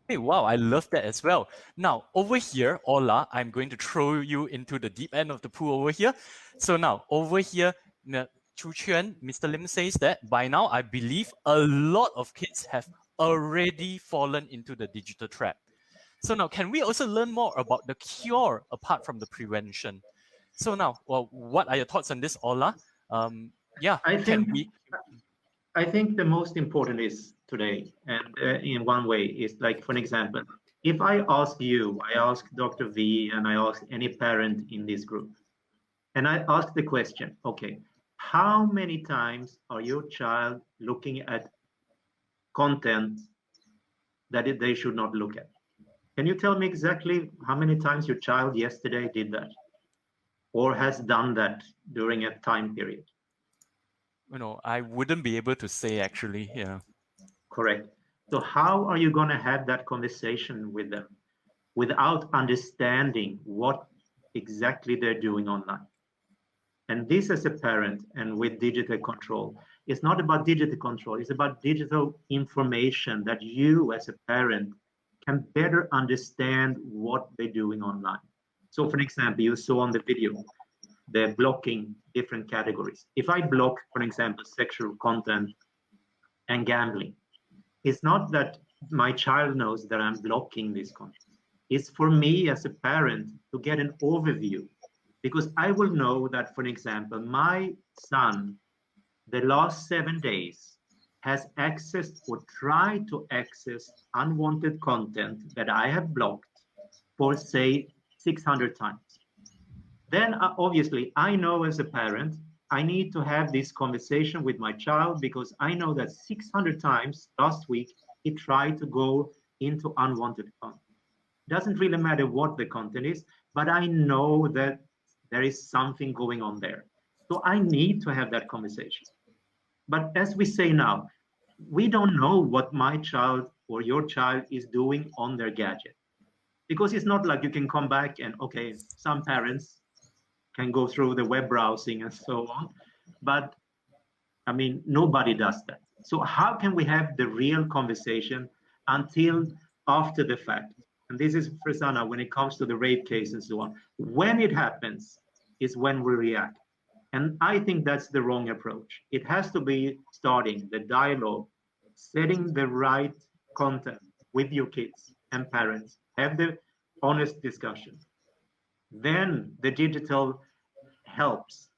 Hey, wow, I love that as well. Now, over here, Ola, I'm going to throw you into the deep end of the pool over here. So now, over here, Chu Chuan, Mr. Lim says that by now, I believe a lot of kids have already fallen into the digital trap. So now, can we also learn more about the cure apart from the prevention? So now, well, what are your thoughts on this, Ola? I think the most important is today, and in one way, is like, for an example, if I ask you, I ask Dr. V, and I ask any parent in this group, and I ask the question, okay, how many times are your child looking at content that they should not look at? Can you tell me exactly how many times your child yesterday did that or has done that during a time period? I wouldn't be able to say actually, yeah. Correct. So how are you going to have that conversation with them without understanding what exactly they're doing online? And this as a parent and with digital control, it's not about digital control, it's about digital information that you as a parent can better understand what they're doing online. So for example, you saw on the video, they're blocking different categories. If I block, for example, sexual content and gambling, it's not that my child knows that I'm blocking this content. It's for me as a parent to get an overview, because I will know that, for example, my son, the last 7 days, has accessed or tried to access unwanted content that I have blocked for, say, 600 times. Then obviously I know as a parent, I need to have this conversation with my child, because I know that 600 times last week, he tried to go into unwanted content. Doesn't really matter what the content is, but I know that there is something going on there. So I need to have that conversation. But as we say now, we don't know what my child or your child is doing on their gadget, because it's not like you can come back and, okay, some parents can go through the web browsing and so on. But I mean, nobody does that. So how can we have the real conversation until after the fact? And this is, Frisana, when it comes to the rape case and so on. When it happens is when we react. And I think that's the wrong approach. It has to be starting the dialogue, setting the right content with your kids and parents, have the honest discussion. Then the digital helps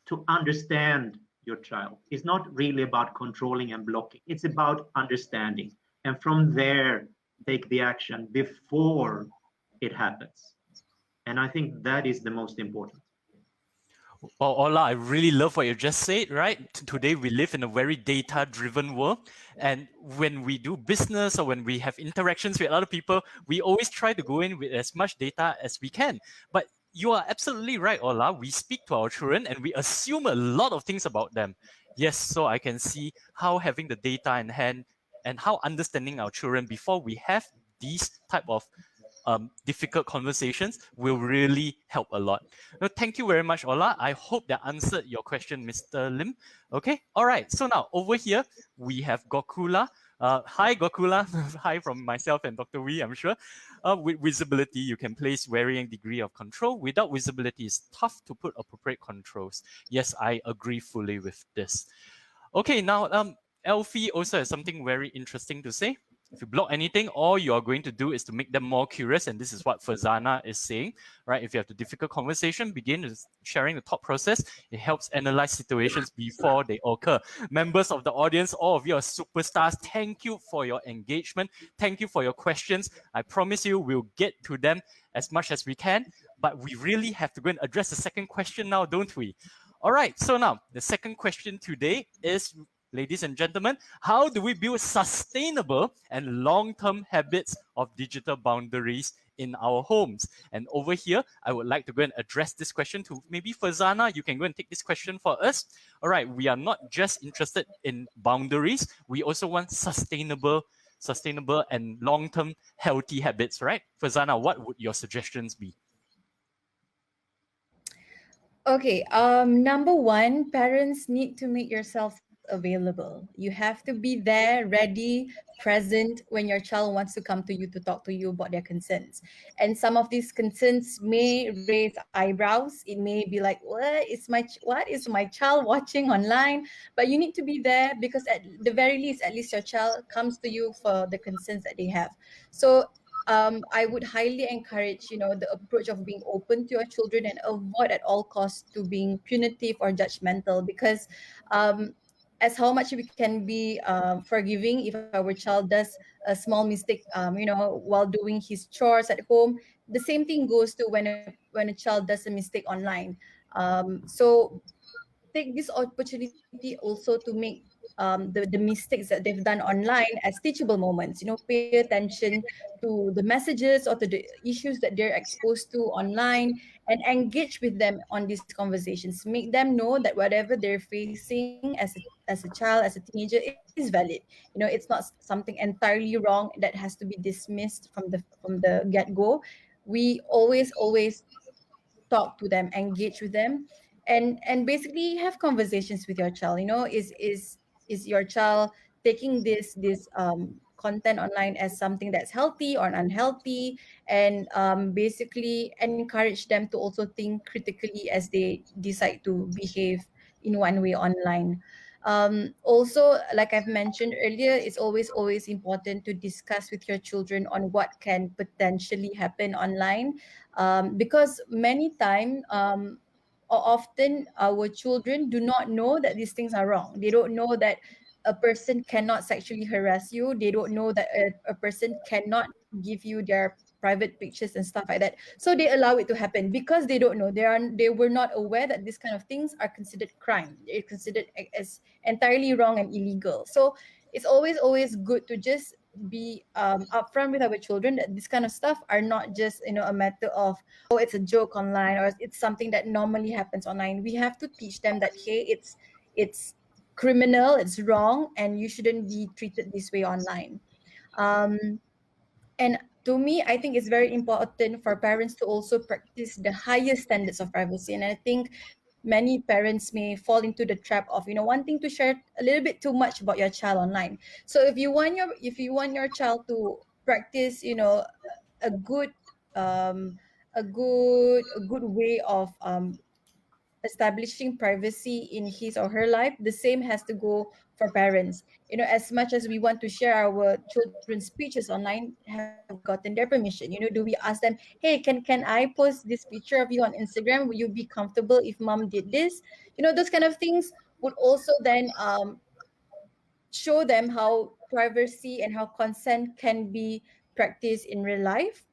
to understand your child. It's not really about controlling and blocking. It's about understanding. And from there, take the action before it happens. And I think that is the most important. Well, Ola, I really love what you just said, right? Today we live in a very data-driven world. And when we do business or when we have interactions with other people, we always try to go in with as much data as we can. But you are absolutely right, Ola. We speak to our children and we assume a lot of things about them. Yes, so I can see how having the data in hand and how understanding our children before we have these type of difficult conversations will really help a lot. No, thank you very much, Ola. I hope that answered your question, Mr. Lim. Okay, all right. So now over here, we have Gokula. Hi, Gokula. Hi from myself and Dr. Wee, I'm sure. With visibility, you can place varying degree of control. Without visibility, it's tough to put appropriate controls. Yes, I agree fully with this. Okay, now Elfie also has something very interesting to say. If you block anything, all you are going to do is to make them more curious. And this is what Fazana is saying, right? If you have the difficult conversation, begin with sharing the thought process. It helps analyze situations before they occur. Members of the audience, all of you are superstars. Thank you for your engagement. Thank you for your questions. I promise you we'll get to them as much as we can. But we really have to go and address the second question now, don't we? All right, so now the second question today is, ladies and gentlemen, how do we build sustainable and long-term habits of digital boundaries in our homes? And over here, I would like to go and address this question to maybe Fazana. You can go and take this question for us. All right, we are not just interested in boundaries. We also want sustainable and long-term healthy habits, right? Fazana, what would your suggestions be? Okay, number one, parents need to make yourselves available. You have to be there, ready, present when your child wants to come to you to talk to you about their concerns. And some of these concerns may raise eyebrows. It may be like, what is my child watching online? But you need to be there because at the very least, at least your child comes to you for the concerns that they have. So I would highly encourage, the approach of being open to your children and avoid at all costs to being punitive or judgmental, because as how much we can be forgiving if our child does a small mistake, while doing his chores at home, the same thing goes to when a child does a mistake online. So take this opportunity also to make the mistakes that they've done online as teachable moments. Pay attention to the messages or to the issues that they're exposed to online, and engage with them on these conversations. Make them know that whatever they're facing as a child, as a teenager, is valid. It's not something entirely wrong that has to be dismissed from the get-go. We always talk to them, engage with them, and basically have conversations with your child. Is your child taking this content online as something that's healthy or unhealthy? And basically encourage them to also think critically as they decide to behave in one way online. Also, like I've mentioned earlier, it's always important to discuss with your children on what can potentially happen online, because many times, often our children do not know that these things are wrong. They don't know that a person cannot sexually harass you. They don't know that a person cannot give you their private pictures and stuff like that. So they allow it to happen because they don't know. They were not aware that these kind of things are considered crime. They're considered as entirely wrong and illegal. So it's always good to just be upfront with our children that this kind of stuff are not just a matter of, oh, it's a joke online, or it's something that normally happens online. We have to teach them that, hey, it's criminal, it's wrong, and you shouldn't be treated this way online. And to me, I think it's very important for parents to also practice the highest standards of privacy. And I think many parents may fall into the trap of, wanting to share a little bit too much about your child online. So if you want your child to practice, a good a good way of establishing privacy in his or her life, the same has to go for parents. As much as we want to share our children's speeches online, have we gotten their permission? Do we ask them, hey, can I post this picture of you on Instagram? Will you be comfortable if mom did this? Those kind of things would also then show them how privacy and how consent can be practiced in real life.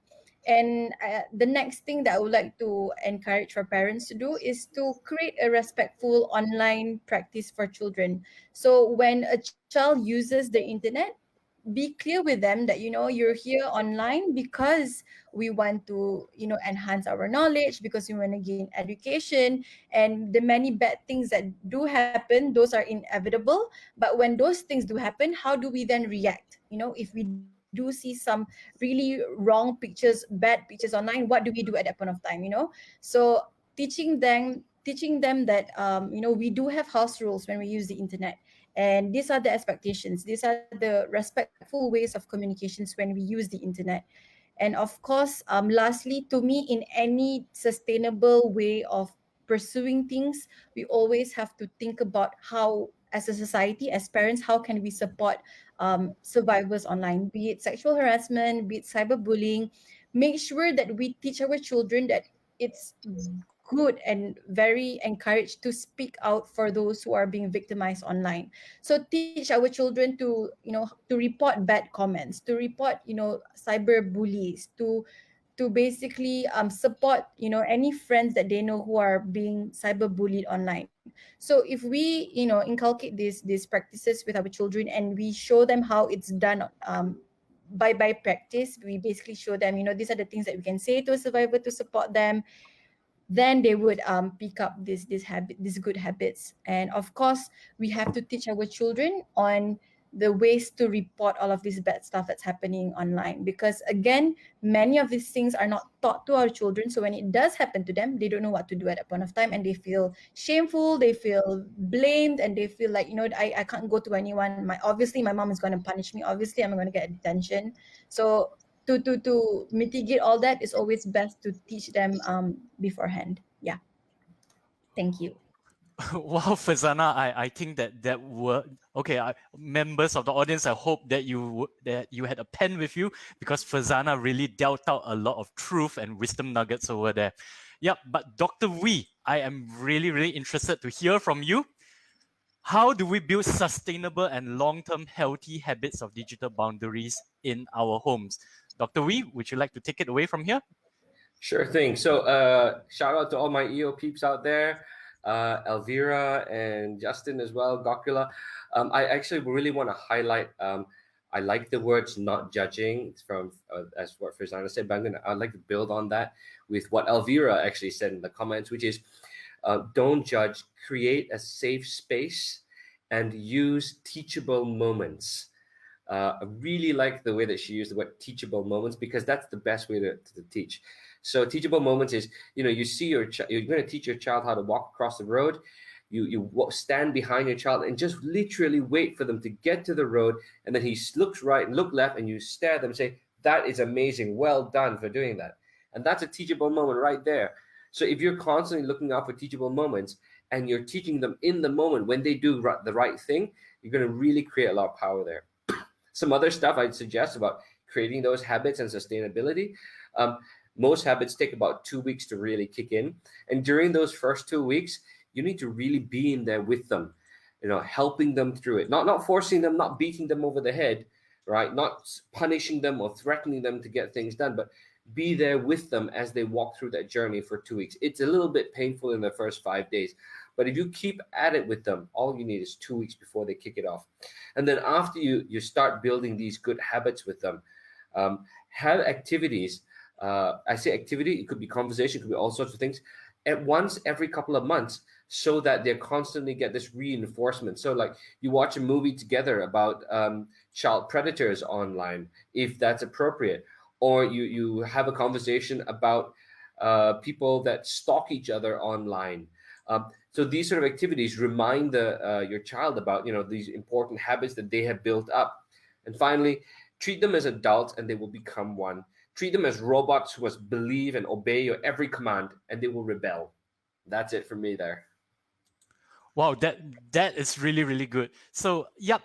And the next thing that I would like to encourage for parents to do is to create a respectful online practice for children. So when a child uses the internet, be clear with them that you're here online because we want to enhance our knowledge, because we want to gain education. And the many bad things that do happen, those are inevitable. But when those things do happen, how do we then react? If we do see some really wrong pictures, bad pictures online, what do we do at that point of time? So teaching them that we do have house rules when we use the internet, and these are the expectations, these are the respectful ways of communications when we use the internet. And of course, lastly, to me, in any sustainable way of pursuing things, we always have to think about how, as a society, as parents, how can we support survivors online, be it sexual harassment, be it cyberbullying. Make sure that we teach our children that it's good and very encouraged to speak out for those who are being victimized online. So teach our children to report bad comments, to report cyber bullies, to basically support any friends that they know who are being cyberbullied online. So if we inculcate these practices with our children, and we show them how it's done by practice, we basically show them these are the things that we can say to a survivor to support them, then they would pick up these good habits. And of course, we have to teach our children on the ways to report all of this bad stuff that's happening online, because again, many of these things are not taught to our children. So when it does happen to them, they don't know what to do at that point of time, and they feel shameful, they feel blamed, and they feel like I can't go to anyone. Obviously my mom is going to punish me, obviously I'm going to get detention. So to mitigate all that, it's always best to teach them beforehand. Yeah. Thank you. Wow, Fazana, I think that were okay. Members of the audience, I hope that that you had a pen with you, because Fazana really dealt out a lot of truth and wisdom nuggets over there. Yep, but Dr. Wee, I am really interested to hear from you. How do we build sustainable and long-term healthy habits of digital boundaries in our homes? Dr. Wee, would you like to take it away from here? Sure thing. So shout out to all my EO peeps out there, Elvira and Justin as well, Gokula. I actually really want to highlight, I like the words not judging from as what Fazana said, but I'd like to build on that with what Elvira actually said in the comments, which is don't judge, create a safe space and use teachable moments. I really like the way that she used the word teachable moments, because that's the best way to teach. So teachable moments is, you see you're going to teach your child how to walk across the road. You stand behind your child and just literally wait for them to get to the road, and then he looks right and look left, and you stare at them and say, that is amazing, well done for doing that. And that's a teachable moment right there. So if you're constantly looking out for teachable moments and you're teaching them in the moment when they do the right thing, you're going to really create a lot of power there. Some other stuff I'd suggest about creating those habits and sustainability. Most habits take about 2 weeks to really kick in. And during those first 2 weeks, you need to really be in there with them, helping them through it, not forcing them, not beating them over the head, right? Not punishing them or threatening them to get things done, but be there with them as they walk through that journey for 2 weeks. It's a little bit painful in the first 5 days, but if you keep at it with them, all you need is 2 weeks before they kick it off. And then after you start building these good habits with them, have activities. I say activity, it could be conversation, it could be all sorts of things, at once every couple of months, so that they constantly get this reinforcement. So like you watch a movie together about child predators online, if that's appropriate, or you have a conversation about people that stalk each other online. So these sort of activities remind your child about these important habits that they have built up. And finally, treat them as adults and they will become one. Treat them as robots who must believe and obey your every command, and they will rebel. That's it for me there. Wow, that is really, really good. So yep,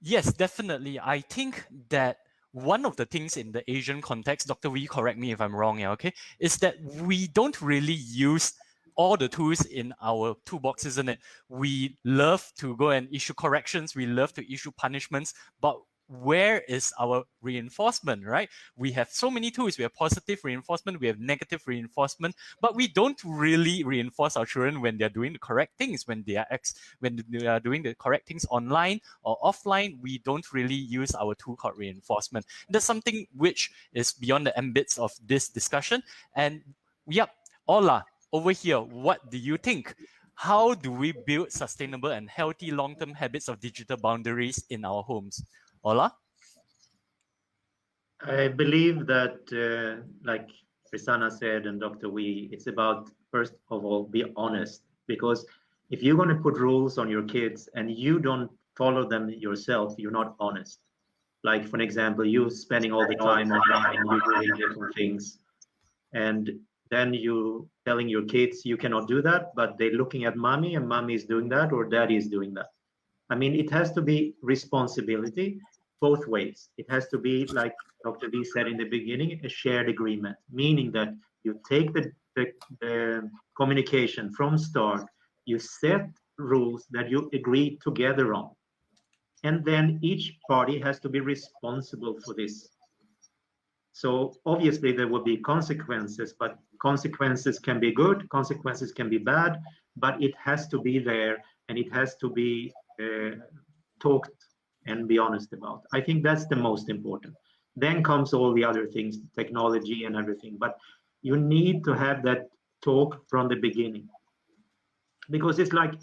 yes, definitely. I think that one of the things in the Asian context, Dr. Wee, correct me if I'm wrong, yeah, okay, is that we don't really use all the tools in our toolbox, isn't it? We love to go and issue corrections, we love to issue punishments, but where is our reinforcement, right? We have so many tools. We have positive reinforcement, we have negative reinforcement, but we don't really reinforce our children when they're doing the correct things, when they are doing the correct things online or offline. We don't really use our tool called reinforcement. That's something which is beyond the ambits of this discussion. And yep, Ola, over here, what do you think? How do we build sustainable and healthy long-term habits of digital boundaries in our homes? Ola? I believe that, like Prasanna said and Dr. Wee, it's about, first of all, be honest. Because if you're going to put rules on your kids and you don't follow them yourself, you're not honest. Like, for example, you spending all the time online, you doing different things, and then you telling your kids you cannot do that, but they're looking at mommy and mommy is doing that or daddy is doing that. I mean, it has to be responsibility both ways. It has to be, like Dr. V said in the beginning, a shared agreement, meaning that you take the communication from start, you set rules that you agree together on, and then each party has to be responsible for this. So obviously there will be consequences, but consequences can be good, consequences can be bad, but it has to be there and it has to be talked and be honest about. I think that's the most important. Then comes all the other things, technology and everything, but you need to have that talk from the beginning. Because it's like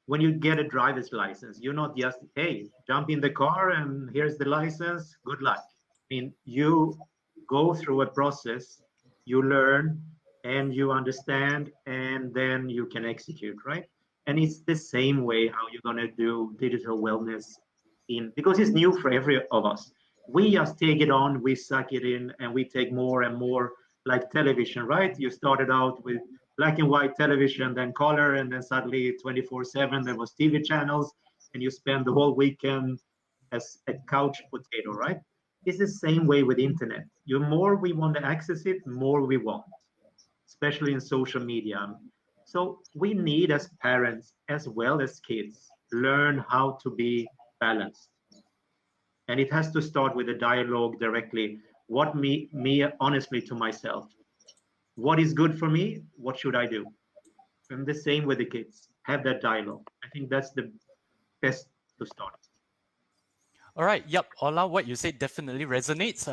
when you get a driver's license, you're not just, hey, jump in the car and here's the license, good luck. I mean, you go through a process, you learn and you understand, and then you can execute, right? And it's the same way how you're going to do digital wellness because it's new for every of us. We just take it on, we suck it in, and we take more and more, like television, right? You started out with black and white television, then color, and then suddenly 24/7 there was TV channels, and you spend the whole weekend as a couch potato, right? It's the same way with internet. The more we want to access it, more we want, especially in social media. So we need, as parents as well as kids, learn how to be balanced. And it has to start with a dialogue directly. What me honestly to myself. What is good for me? What should I do? And the same with the kids. Have that dialogue. I think that's the best to start. All right. Yep. Ola, what you said definitely resonates.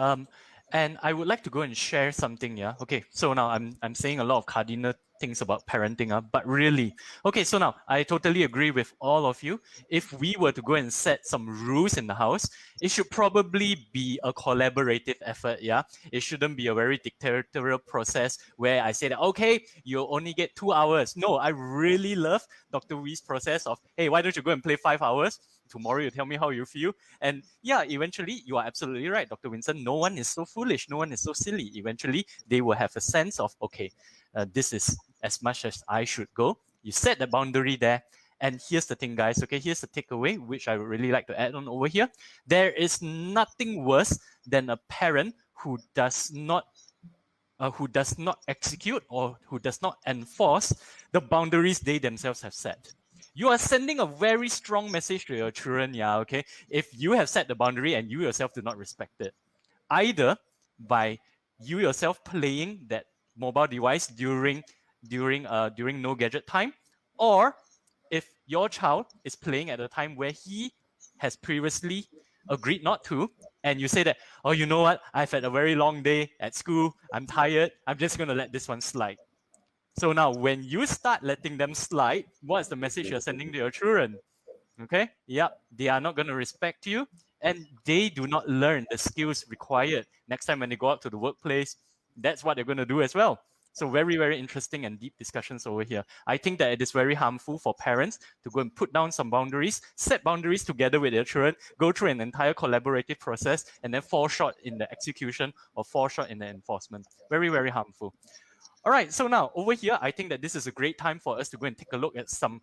And I would like to go and share something. Yeah. Okay. So now I'm saying a lot of cardinal things about parenting, but really, okay. So now I totally agree with all of you. If we were to go and set some rules in the house, it should probably be a collaborative effort. Yeah. It shouldn't be a very dictatorial process where I say that, okay, you only get 2 hours. No, I really love Dr. Wee's process of, hey, why don't you go and play 5 hours? Tomorrow you tell me how you feel. And yeah, eventually you are absolutely right, Dr. Winston. No one is so foolish. No one is so silly. Eventually they will have a sense of, okay, this is as much as I should go. You set the boundary there. And here's the thing, guys. Okay, here's the takeaway, which I would really like to add on over here. There is nothing worse than a parent who does not execute or who does not enforce the boundaries they themselves have set. You are sending a very strong message to your children, yeah, okay? If you have set the boundary and you yourself do not respect it, either by you yourself playing that mobile device during no gadget time, or if your child is playing at a time where he has previously agreed not to, and you say that, oh, you know what? I've had a very long day at school. I'm tired. I'm just going to let this one slide. So now when you start letting them slide, what's the message you're sending to your children? Okay, yep, they are not going to respect you and they do not learn the skills required next time when they go out to the workplace. That's what they're going to do as well. So very, very interesting and deep discussions over here. I think that it is very harmful for parents to go and put down some boundaries, set boundaries together with their children, go through an entire collaborative process, and then fall short in the execution or fall short in the enforcement. Very, very harmful. All right, so now over here, I think that this is a great time for us to go and take a look at some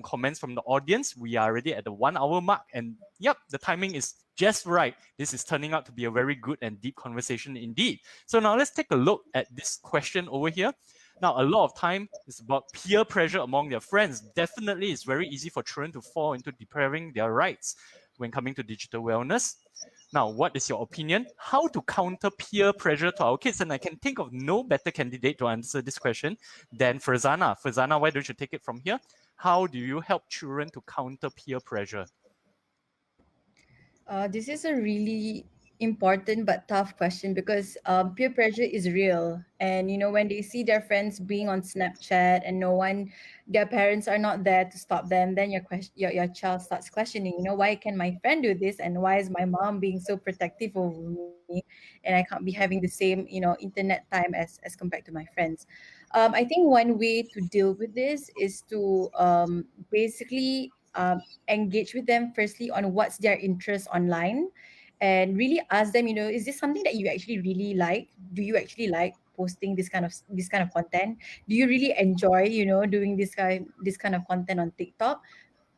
comments from the audience. We are already at the 1 hour mark, and yep, the timing is just right. This is turning out to be a very good and deep conversation indeed. So now let's take a look at this question over here. Now, a lot of time is about peer pressure among their friends. Definitely, it's very easy for children to fall into depriving their rights when coming to digital wellness. Now, what is your opinion? How to counter peer pressure to our kids? And I can think of no better candidate to answer this question than Farzana. Farzana, why don't you take it from here? How do you help children to counter peer pressure? This is a really important but tough question because peer pressure is real. And, when they see their friends being on Snapchat and their parents are not there to stop them, then your child starts questioning, why can my friend do this? And why is my mom being so protective over me? And I can't be having the same, internet time as compared to my friends. I think one way to deal with this is to basically engage with them firstly on what's their interest online, and really ask them, is this something that you actually really like? Do you actually like posting this kind of content? Do you really enjoy, doing this kind of content on TikTok?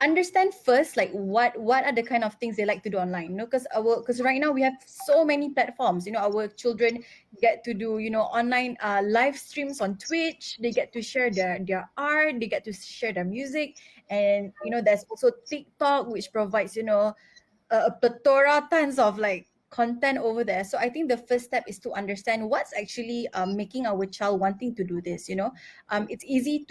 Understand first, like what are the kind of things they like to do online, because right now we have so many platforms. Our children get to do, online live streams on Twitch. They get to share their art, they get to share their music. And there's also TikTok, which provides, a plethora, tons of like content over there. So I think the first step is to understand what's actually making our child wanting to do this. It's easy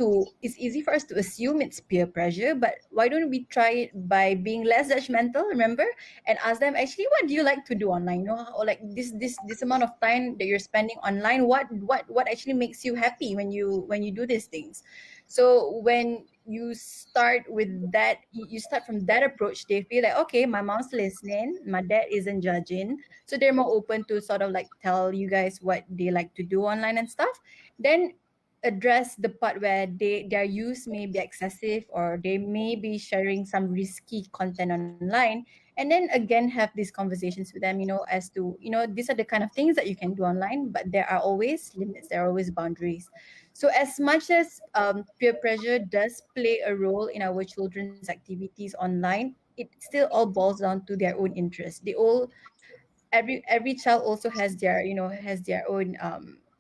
for us to assume it's peer pressure, but why don't we try it by being less judgmental, remember, and ask them, actually, what do you like to do online? Or like this amount of time that you're spending online, what actually makes you happy when you do these things? So when you start with that, you start from that approach, they feel like, okay, my mom's listening, my dad isn't judging, so they're more open to sort of like tell you guys what they like to do online and stuff. Then address the part where their use may be excessive, or they may be sharing some risky content online. And then again, have these conversations with them, as to, these are the kind of things that you can do online, but there are always limits, there are always boundaries. So as much as peer pressure does play a role in our children's activities online, it still all boils down to their own interests. Every child also has their own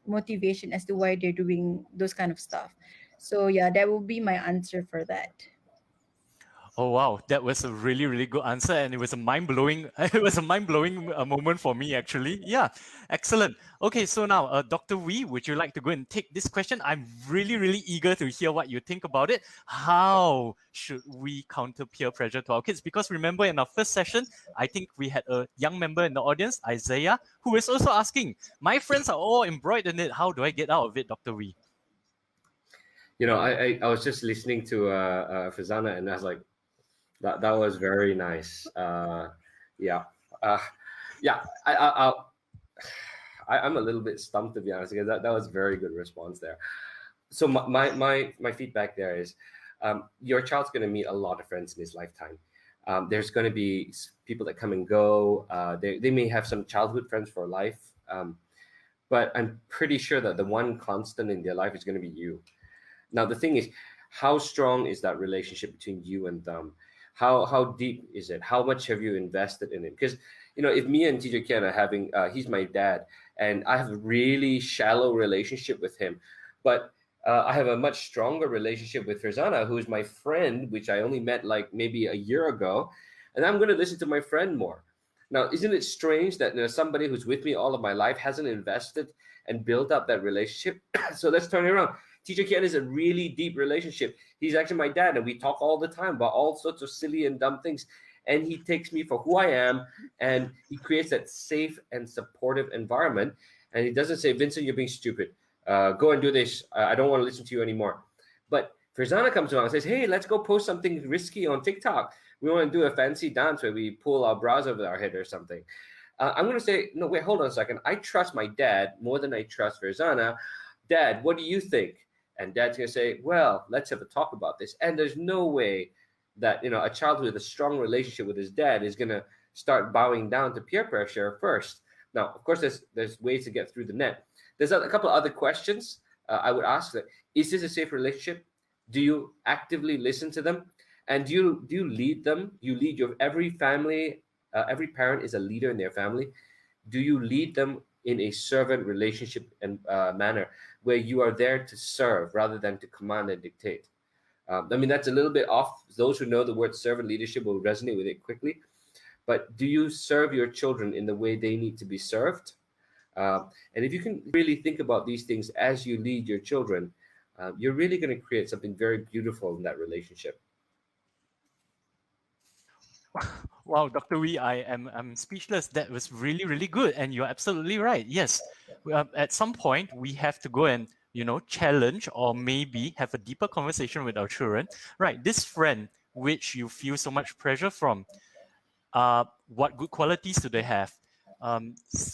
motivation as to why they're doing those kind of stuff. So yeah, that will be my answer for that. Oh wow, that was a really, really good answer, and it was a mind-blowing it was a mind-blowing moment for me actually. Yeah, excellent. Okay, so now Dr. Wee, would you like to go and take this question? I'm really, really eager to hear what you think about it. How should we counter peer pressure to our kids? Because remember, in our first session, I think we had a young member in the audience, Isaiah, who is also asking, my friends are all embroidered in it, how do I get out of it, Dr. Wee? I was just listening to Fazana, and I was like, that was very nice. Yeah. I'm a little bit stumped, to be honest, because that was a very good response there. So my feedback there is, your child's going to meet a lot of friends in his lifetime. There's going to be people that come and go. They may have some childhood friends for life, but I'm pretty sure that the one constant in their life is going to be you. Now the thing is, how strong is that relationship between you and them? How deep is it? How much have you invested in it? Because if me and Teacher Ken are having, he's my dad, and I have a really shallow relationship with him, but I have a much stronger relationship with Farzana, who is my friend, which I only met like maybe a year ago, and I'm going to listen to my friend more. Now, isn't it strange that somebody who's with me all of my life hasn't invested and built up that relationship? So let's turn it around. Teacher Ken is a really deep relationship. He's actually my dad, and we talk all the time about all sorts of silly and dumb things. And he takes me for who I am, and he creates that safe and supportive environment. And he doesn't say, Vincent, you're being stupid. Go and do this. I don't want to listen to you anymore. But Farzana comes along and says, hey, let's go post something risky on TikTok. We want to do a fancy dance where we pull our bras over our head or something. I'm going to say, no, wait, hold on a second. I trust my dad more than I trust Farzana. Dad, what do you think? And dad's going to say, well, let's have a talk about this. And there's no way that, a child with a strong relationship with his dad is going to start bowing down to peer pressure first. Now, of course, there's ways to get through the net. There's a couple of other questions I would ask. Is this a safe relationship? Do you actively listen to them? And do you lead them? You lead your every family. Every parent is a leader in their family. Do you lead them in a servant relationship and manner where you are there to serve rather than to command and dictate? That's a little bit off. Those who know the word servant leadership will resonate with it quickly. But do you serve your children in the way they need to be served? And if you can really think about these things as you lead your children, you're really going to create something very beautiful in that relationship. Wow, Dr. Wee, I'm speechless. That was really, really good. And you're absolutely right. Yes, at some point, we have to go and, challenge or maybe have a deeper conversation with our children. Right, this friend, which you feel so much pressure from, what good qualities do they have?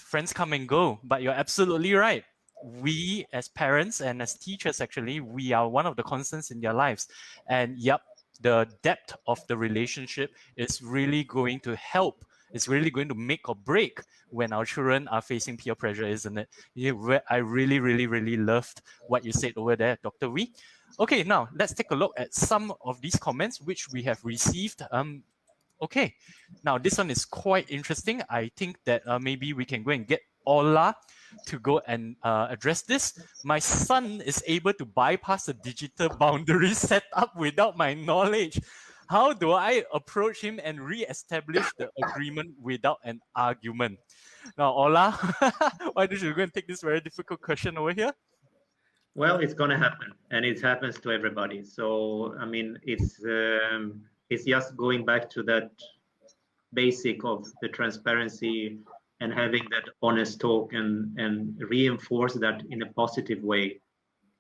Friends come and go, but you're absolutely right. We as parents and as teachers, actually, we are one of the constants in their lives. And yep, the depth of the relationship is really going to help. It's really going to make or break when our children are facing peer pressure, isn't it? I really, really, really loved what you said over there, Dr. Wee. Okay, now let's take a look at some of these comments which we have received. Okay, now this one is quite interesting. I think that maybe we can go and get Ola to go and address this. My son is able to bypass the digital boundaries set up without my knowledge. How do I approach him and re-establish the agreement without an argument? Now, Ola, why don't you go and take this very difficult question over here? Well, it's going to happen, and it happens to everybody. So, it's just going back to that basic of the transparency and having that honest talk and reinforce that in a positive way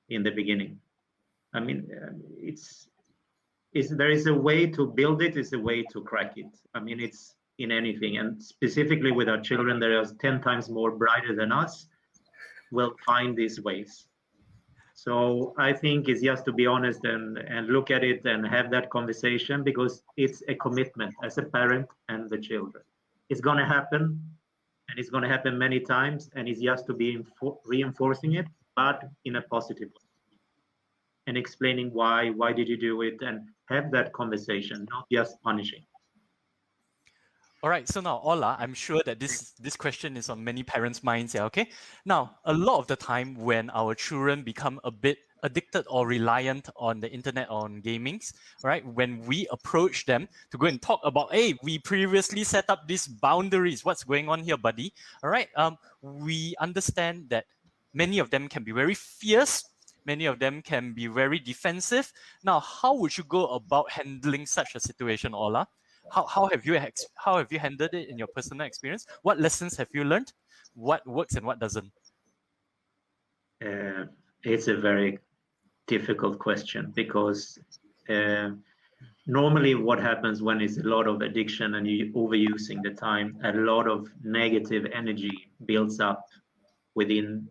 in the beginning. There is a way to build it, is a way to crack it. It's in anything, and specifically with our children, they are 10 times more brighter than us, will find these ways. So I think it's just to be honest and look at it and have that conversation, because it's a commitment as a parent and the children. It's going to happen, and it's going to happen many times, and it's just to be reinforcing it, but in a positive way. And explaining why did you do it, and have that conversation, not just punishing. All right, so now, Ola, I'm sure that this question is on many parents' minds here, okay? Now, a lot of the time when our children become a bit addicted or reliant on the internet, on gamings, right? When we approach them to go and talk about, hey, we previously set up these boundaries. What's going on here, buddy? All right, we understand that many of them can be very fierce. Many of them can be very defensive. Now, how would you go about handling such a situation, Ola? How have you handled it in your personal experience? What lessons have you learned? What works and what doesn't? It's a very difficult question, because normally what happens when it's a lot of addiction and you overusing the time, a lot of negative energy builds up within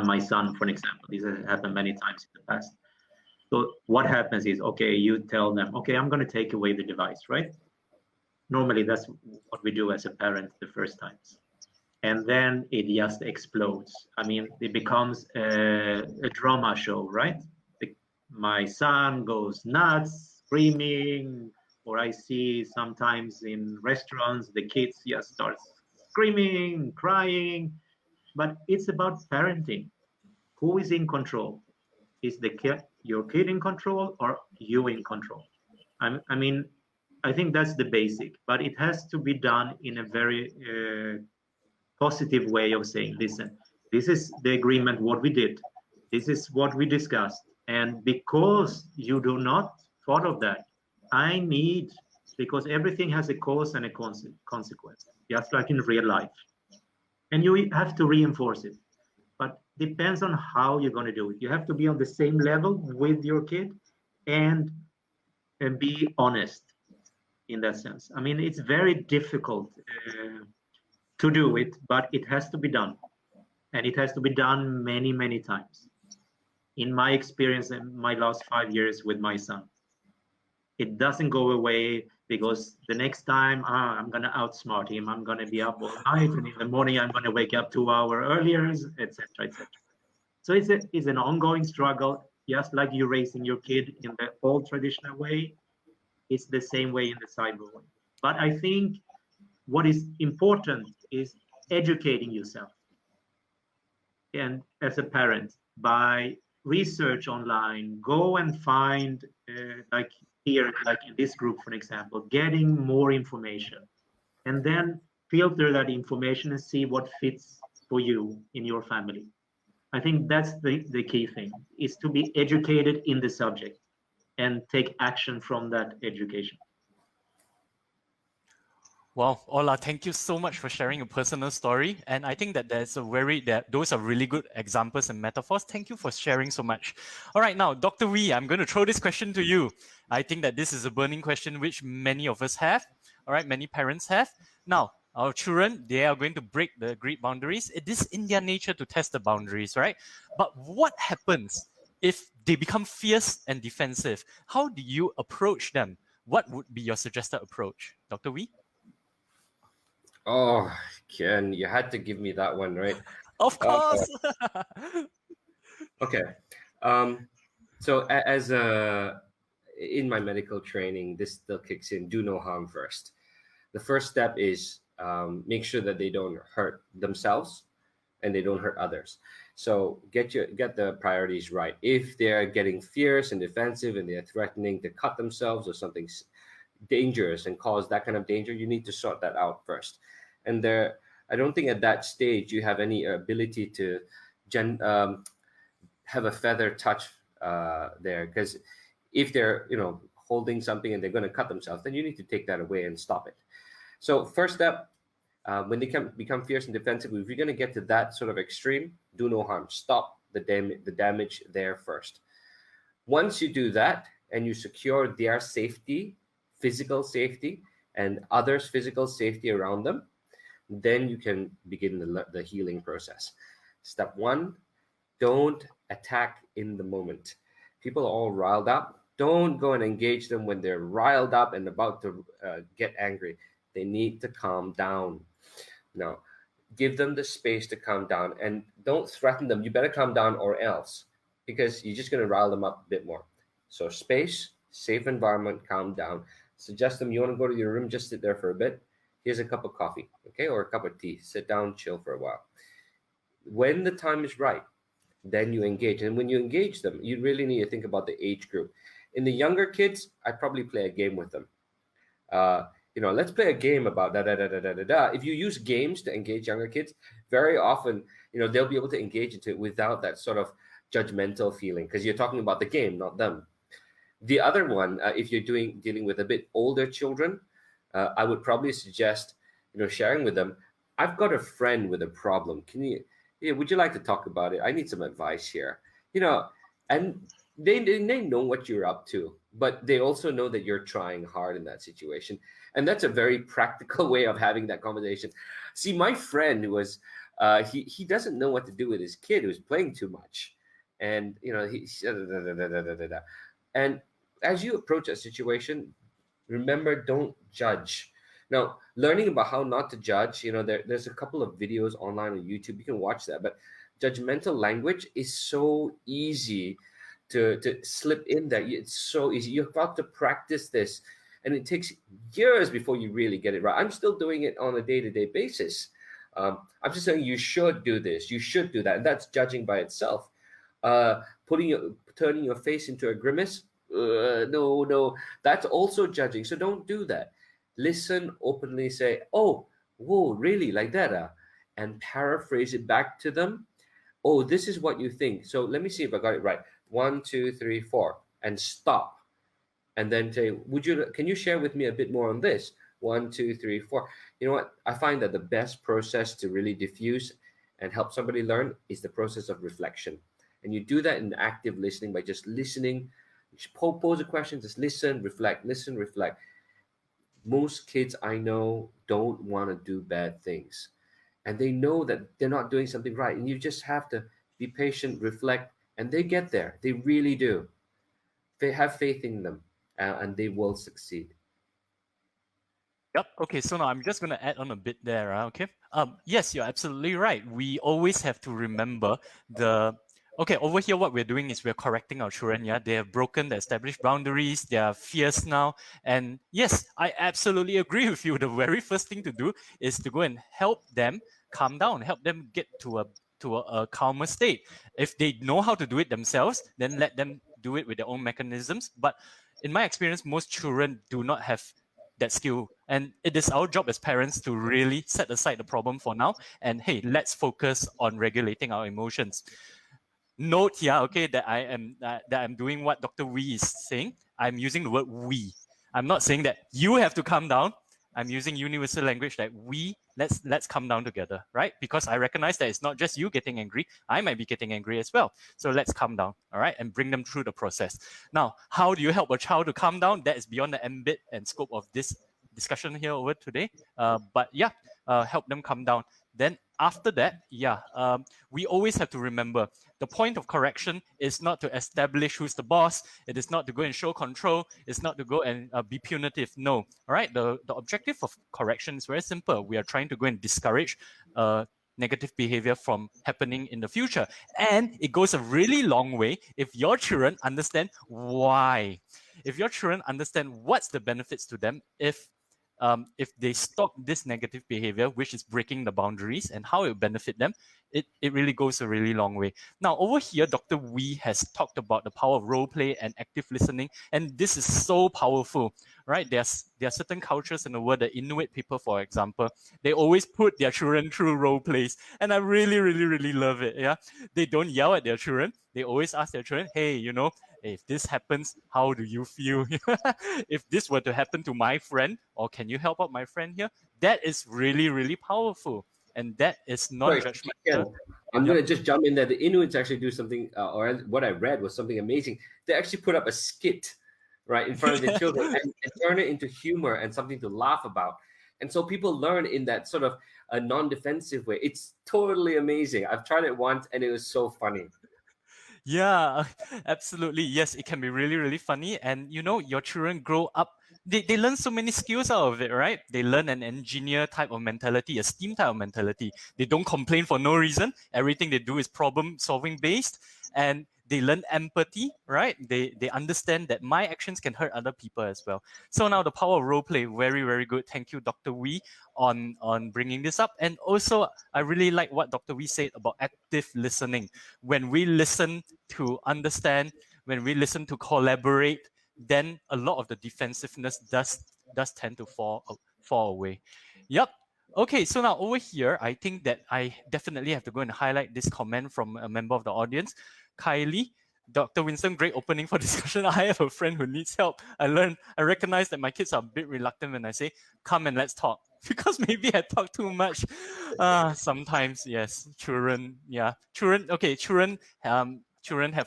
my son, for example. This has happened many times in the past. So what happens is, okay, you tell them, okay, I'm going to take away the device, right? Normally that's what we do as a parent the first times. And then it just explodes. It becomes a drama show, right? My son goes nuts, screaming, or I see sometimes in restaurants, the kids just start screaming, crying. But it's about parenting. Who is in control? Is your kid in control, or you in control? I think that's the basic, but it has to be done in a very positive way of saying, listen, this is the agreement, what we did. This is what we discussed. And because you do not follow that, because everything has a cause and a consequence, just like in real life. And you have to reinforce it. But depends on how you're going to do it. You have to be on the same level with your kid and be honest in that sense. I mean, it's very difficult to do it, but it has to be done. And it has to be done many, many times. In my experience in my last 5 years with my son, it doesn't go away because the next time I'm going to outsmart him. I'm going to be up all night, and in the morning I'm going to wake up 2 hours earlier, etc., etc. So it's an ongoing struggle, just like you raising your kid in the old traditional way. It's the same way in the cyber way. But I think what is important is educating yourself, and as a parent, by research online, go and find like here, like in this group, for example, getting more information, and then filter that information and see what fits for you in your family. I think that's the key thing, is to be educated in the subject and take action from that education. Well, Ola, thank you so much for sharing a personal story. And I think that those are really good examples and metaphors. Thank you for sharing so much. All right, now, Dr. Wee, I'm going to throw this question to you. I think that this is a burning question which many of us have. All right, many parents have. Now, our children, they are going to break the agreed boundaries. It is in their nature to test the boundaries, right? But what happens if they become fierce and defensive? How do you approach them? What would be your suggested approach? Dr. Wee? Oh, Ken, you had to give me that one, right? Of course. Okay. So as in my medical training, this still kicks in. Do no harm first. The first step is make sure that they don't hurt themselves and they don't hurt others. So get the priorities right. If they're getting fierce and defensive and they're threatening to cut themselves or something dangerous and cause that kind of danger, you need to sort that out first. And I don't think at that stage you have any ability to have a feather touch there, because if they're holding something and they're going to cut themselves, then you need to take that away and stop it. So first step, when they become fierce and defensive, if you're going to get to that sort of extreme, do no harm. Stop the damage there first. Once you do that and you secure their safety, physical safety, and others' physical safety around them, then you can begin the healing process. Step one, don't attack in the moment. People are all riled up. Don't go and engage them when they're riled up and about to get angry. They need to calm down. Now, give them the space to calm down, and don't threaten them. You better calm down or else, because you're just going to rile them up a bit more. So space, safe environment, calm down. Suggest them, you want to go to your room, just sit there for a bit. Here's a cup of coffee, okay, or a cup of tea. Sit down, chill for a while. When the time is right, then you engage. And when you engage them, you really need to think about the age group. In the younger kids, I'd probably play a game with them. Let's play a game about da-da-da-da-da-da. If you use games to engage younger kids, very often, they'll be able to engage into it without that sort of judgmental feeling, because you're talking about the game, not them. The other one, if you're dealing with a bit older children, I would probably suggest, sharing with them, I've got a friend with a problem. Would you like to talk about it? I need some advice here. And they know what you're up to, but they also know that you're trying hard in that situation. And that's a very practical way of having that conversation. See, my friend was, he doesn't know what to do with his kid who's playing too much. And, and as you approach a situation, remember, don't judge. Now, learning about how not to judge, there's a couple of videos online on YouTube. You can watch that. But judgmental language is so easy to slip in there. It's so easy. You've got to practice this. And it takes years before you really get it right. I'm still doing it on a day-to-day basis. I'm just saying you should do this. You should do that. And that's judging by itself. Turning your face into a grimace. No, that's also judging. So don't do that. Listen openly, say, oh, whoa, really, like that? And paraphrase it back to them. Oh, this is what you think. So let me see if I got it right. 1, 2, 3, 4, and stop. And then say, can you share with me a bit more on this? 1, 2, 3, 4. You know what? I find that the best process to really diffuse and help somebody learn is the process of reflection. And you do that in active listening by just listening. You should pose a question, just listen, reflect. Most kids I know don't want to do bad things, and they know that they're not doing something right. And you just have to be patient, reflect, and they get there. They really do. They have faith in them, and they will succeed. Yep. Okay. So now I'm just going to add on a bit there. Okay. Yes, you're absolutely right. We always have to remember the. Okay, over here, what we're doing is we're correcting our children. Yeah, they have broken the established boundaries. They are fierce now, and yes, I absolutely agree with you. The very first thing to do is to go and help them calm down, help them get to a calmer state. If they know how to do it themselves, then let them do it with their own mechanisms. But in my experience, most children do not have that skill. And it is our job as parents to really set aside the problem for now. And hey, let's focus on regulating our emotions. Note here, okay, that I'm doing what Dr. Wee is saying. I'm using the word we. I'm not saying that you have to calm down. I'm using universal language that let's come down together, right? Because I recognize that it's not just you getting angry. I might be getting angry as well. So let's calm down, all right, and bring them through the process. Now, how do you help a child to calm down? That is beyond the ambit and scope of this discussion here over today. But yeah, help them calm down. Then after that, we always have to remember the point of correction is not to establish who's the boss. It is not to go and show control. It's not to go and be punitive. No, all right. The objective of correction is very simple. We are trying to go and discourage negative behavior from happening in the future. And it goes a really long way if your children understand why. If your children understand what's the benefits to them if they stop this negative behavior, which is breaking the boundaries, and how it will benefit them, it really goes a really long way. Now, over here, Dr. Wee has talked about the power of role play and active listening, and this is so powerful, right? There are certain cultures in the world, the Inuit people, for example, they always put their children through role plays, and I really, really, really love it. Yeah, they don't yell at their children. They always ask their children, hey, if this happens, how do you feel? If this were to happen to my friend, or can you help out my friend here? That is really, really powerful. And that is non-judgmental. I'm going to just jump in there. The Inuits actually do something, or what I read was something amazing. They actually put up a skit, right, in front of their children and turn it into humor and something to laugh about. And so people learn in that sort of a non-defensive way. It's totally amazing. I've tried it once and it was so funny. Yeah, absolutely. Yes, it can be really, really funny. And your children grow up, they learn so many skills out of it, right? They learn an engineer type of mentality, a STEAM type of mentality. They don't complain for no reason. Everything they do is problem solving based. And they learn empathy, right? They understand that my actions can hurt other people as well. So now the power of role play, very, very good. Thank you, Dr. Wee, on bringing this up. And also, I really like what Dr. Wee said about active listening. When we listen to understand, when we listen to collaborate, then a lot of the defensiveness does tend to fall away. Yep. Okay, so now over here, I think that I definitely have to go and highlight this comment from a member of the audience. Kylie, Dr. Winston, great opening for discussion. I have a friend who needs help. I recognize that my kids are a bit reluctant when I say, come and let's talk. Because maybe I talk too much. Sometimes, yes, children have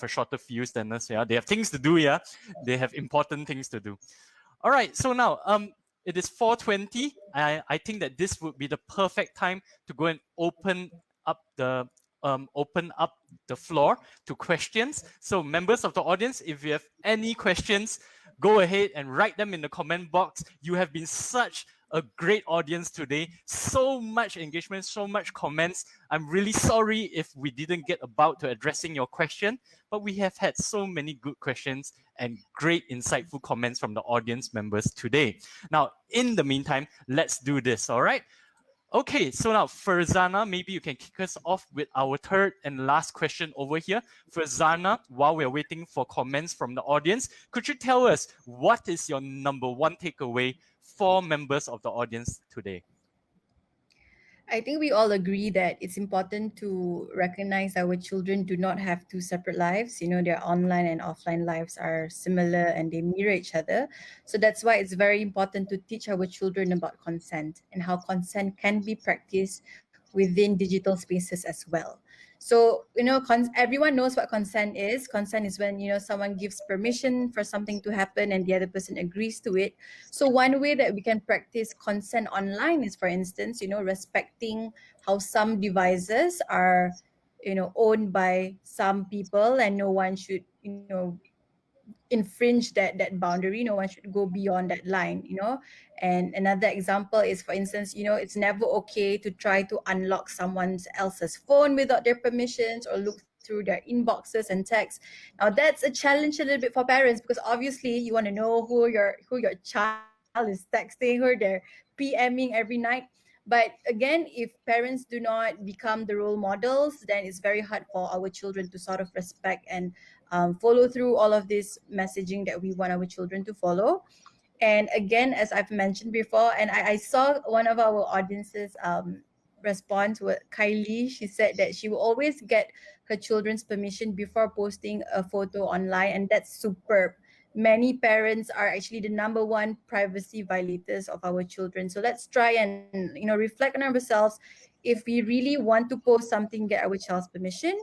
a shorter fuse than us. Yeah, they have things to do. Yeah, they have important things to do. All right, so now it is 4:20. I think that this would be the perfect time to go and open up the floor to questions. So members of the audience, if you have any questions, go ahead and write them in the comment box. You have been such a great audience today. So much engagement, so much comments. I'm really sorry if we didn't get about to addressing your question, but we have had so many good questions and great insightful comments from the audience members today. Now, in the meantime, let's do this, all right? Okay, so now Farzana, maybe you can kick us off with our third and last question over here. Farzana, while we're waiting for comments from the audience, could you tell us what is your number one takeaway for members of the audience today? I think we all agree that it's important to recognize our children do not have two separate lives. Their online and offline lives are similar and they mirror each other. So that's why it's very important to teach our children about consent and how consent can be practiced within digital spaces as well. So, everyone knows what consent is. Consent is when, someone gives permission for something to happen and the other person agrees to it. So one way that we can practice consent online is, for instance, respecting how some devices are, owned by some people, and no one should, infringe that boundary. No one should go beyond that line. And another example is, for instance, it's never okay to try to unlock someone else's phone without their permissions, or look through their inboxes and texts. Now that's a challenge a little bit for parents, because obviously you want to know who your child is texting, who they're PMing every night. But again, if parents do not become the role models, then it's very hard for our children to sort of respect and follow through all of this messaging that we want our children to follow. And again, as I've mentioned before, and I saw one of our audiences response with Kylie. She said that she will always get her children's permission before posting a photo online, and that's superb. Many parents are actually the number one privacy violators of our children. So let's try and reflect on ourselves. If we really want to post something, get our child's permission.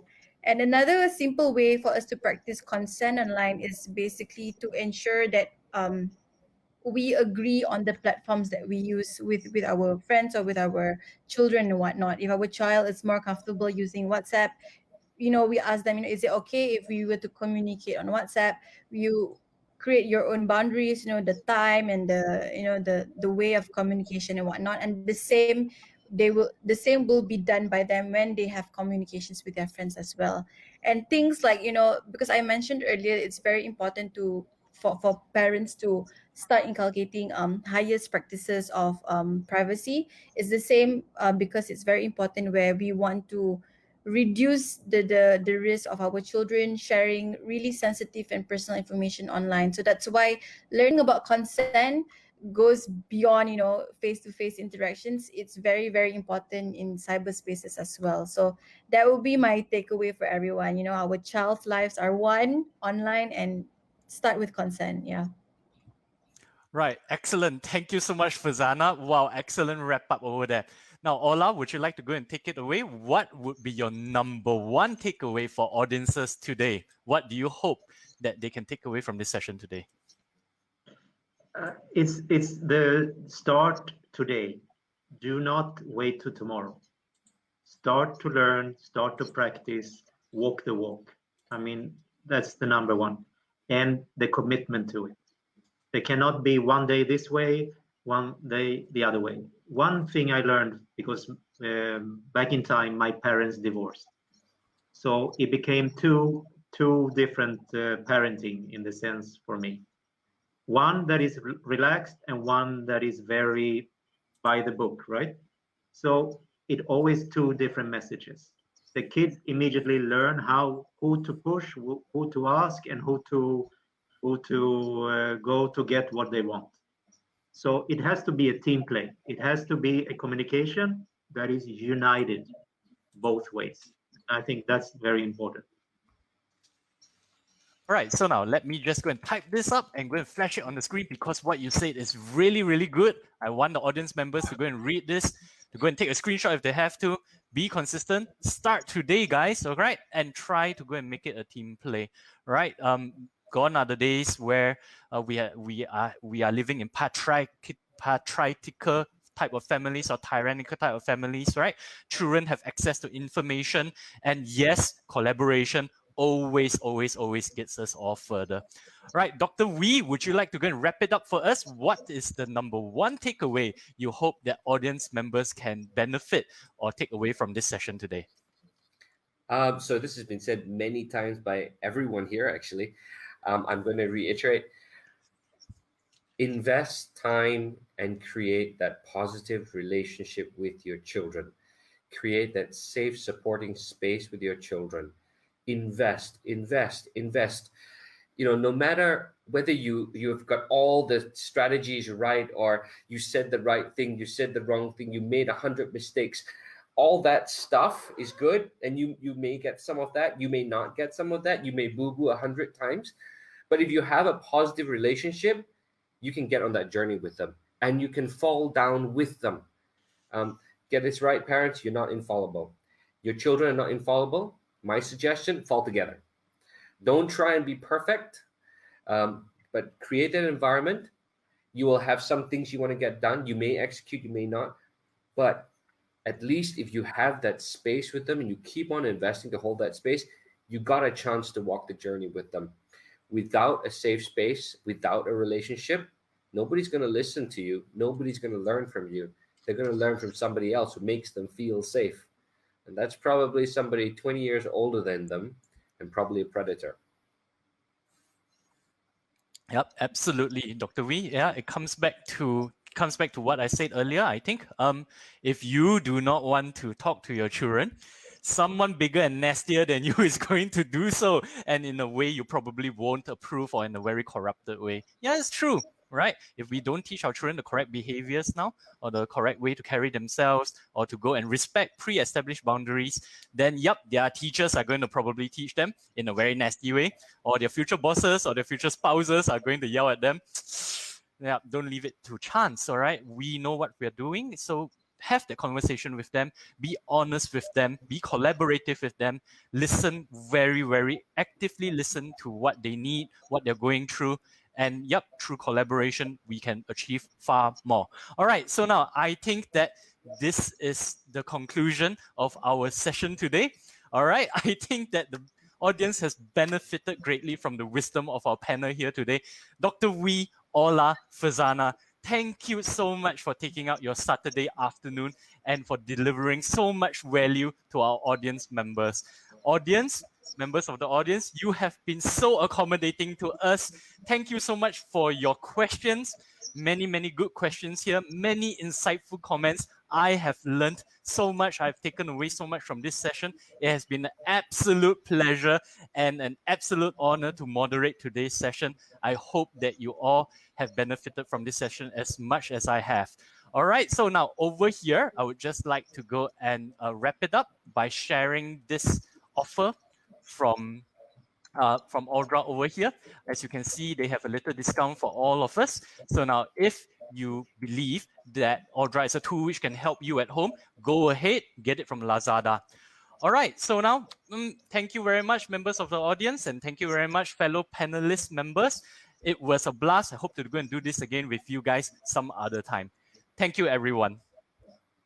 And another simple way for us to practice consent online is basically to ensure that we agree on the platforms that we use with our friends or with our children and whatnot. If our child is more comfortable using WhatsApp, we ask them, is it okay if we were to communicate on WhatsApp? You create your own boundaries, the time and the way of communication and whatnot. And the same will be done by them when they have communications with their friends as well. And things like, because I mentioned earlier, it's very important for parents to start inculcating highest practices of privacy. It's the same, because it's very important where we want to reduce the risk of our children sharing really sensitive and personal information online. So that's why learning about consent goes beyond face-to-face interactions. It's very, very important in cyberspaces as well. So that will be my takeaway for everyone. Our child's lives are one online, and start with consent. Yeah. Right, excellent. Thank you so much, Fazana. Wow, excellent wrap up over there. Now, Ola, would you like to go and take it away? What would be your number one takeaway for audiences today? What do you hope that they can take away from this session today? It's the start today. Do not wait to tomorrow. Start to learn, start to practice, walk the walk. I mean, that's the number one. And the commitment to it. There cannot be one day this way, one day the other way. One thing I learned, because back in time, my parents divorced. So it became two different parenting in the sense for me. One that is relaxed and one that is very by the book, right? So it always two different messages. The kids immediately learn who to push, who to ask, and who to go to get what they want. So it has to be a team play. It has to be a communication that is united both ways. I think that's very important. All right, so now let me just go and type this up and go and flash it on the screen, because what you said is really, really good. I want the audience members to go and read this, to go and take a screenshot if they have to. Be consistent. Start today, guys, all right? And try to go and make it a team play, right? Gone are the days where we are living in patriarchal type of families or tyrannical type of families, right? Children have access to information, and yes, collaboration always gets us all further. Right, Dr. Wee, would you like to go and wrap it up for us? What is the number one takeaway you hope that audience members can benefit or take away from this session today? So this has been said many times by everyone here, actually. I'm going to reiterate. Invest time and create that positive relationship with your children. Create that safe, supporting space with your children. Invest. No matter whether you've got all the strategies right, or you said the right thing, you said the wrong thing, you made 100 mistakes, all that stuff is good, and you may get some of that, you may not get some of that, you may boo-boo 100 times, but if you have a positive relationship, you can get on that journey with them, and you can fall down with them. Get this right, parents. You're not infallible. Your children are not infallible. My suggestion: fall together. Don't try and be perfect, but create an environment. You will have some things you want to get done. You may execute, you may not, but at least if you have that space with them and you keep on investing to hold that space, you got a chance to walk the journey with them. Without a safe space, without a relationship, nobody's going to listen to you. Nobody's going to learn from you. They're going to learn from somebody else who makes them feel safe. And that's probably somebody 20 years older than them and probably a predator. Yep, absolutely, Dr. Wee. Yeah, it comes back to what I said earlier. I think if you do not want to talk to your children, someone bigger and nastier than you is going to do so, and in a way you probably won't approve, or in a very corrupted way. Yeah, it's true, right? If we don't teach our children the correct behaviors now, or the correct way to carry themselves, or to go and respect pre-established boundaries, then yep, their teachers are going to probably teach them in a very nasty way, or their future bosses or their future spouses are going to yell at them. Yeah, don't leave it to chance, all right? We know what we're doing, so have that conversation with them, be honest with them, be collaborative with them, listen very, very actively, listen to what they need, what they're going through, and yep, through collaboration, we can achieve far more. All right, so now I think that this is the conclusion of our session today. All right, I think that the audience has benefited greatly from the wisdom of our panel here today. Dr. Wee, Ola, Fazana, thank you so much for taking out your Saturday afternoon and for delivering so much value to our audience members. Members of the audience, you have been so accommodating to us. Thank you so much for your questions. Many, many good questions here, many insightful comments. I have learned so much. I've taken away so much from this session. It has been an absolute pleasure and an absolute honor to moderate today's session. I hope that you all have benefited from this session as much as I have. All right, so now over here, I would just like to go and wrap it up by sharing this offer from Audra over here. As you can see, they have a little discount for all of us. So now if you believe that Audra is a tool which can help you at home, go ahead, get it from Lazada. All right, so now thank you very much, members of the audience, and thank you very much, fellow panelist members. It was a blast. I hope to go and do this again with you guys some other time. Thank you, everyone.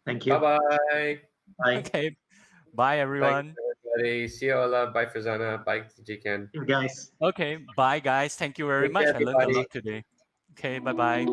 Thank you. Bye-bye. Bye. Okay, bye, everyone. Thanks, everybody. See you, Ola. Bye, Fazana. Bye, TJ Ken. You guys. Okay, bye, guys. Thank you very Take much. care, I learned a everybody. lot today. Okay, bye-bye.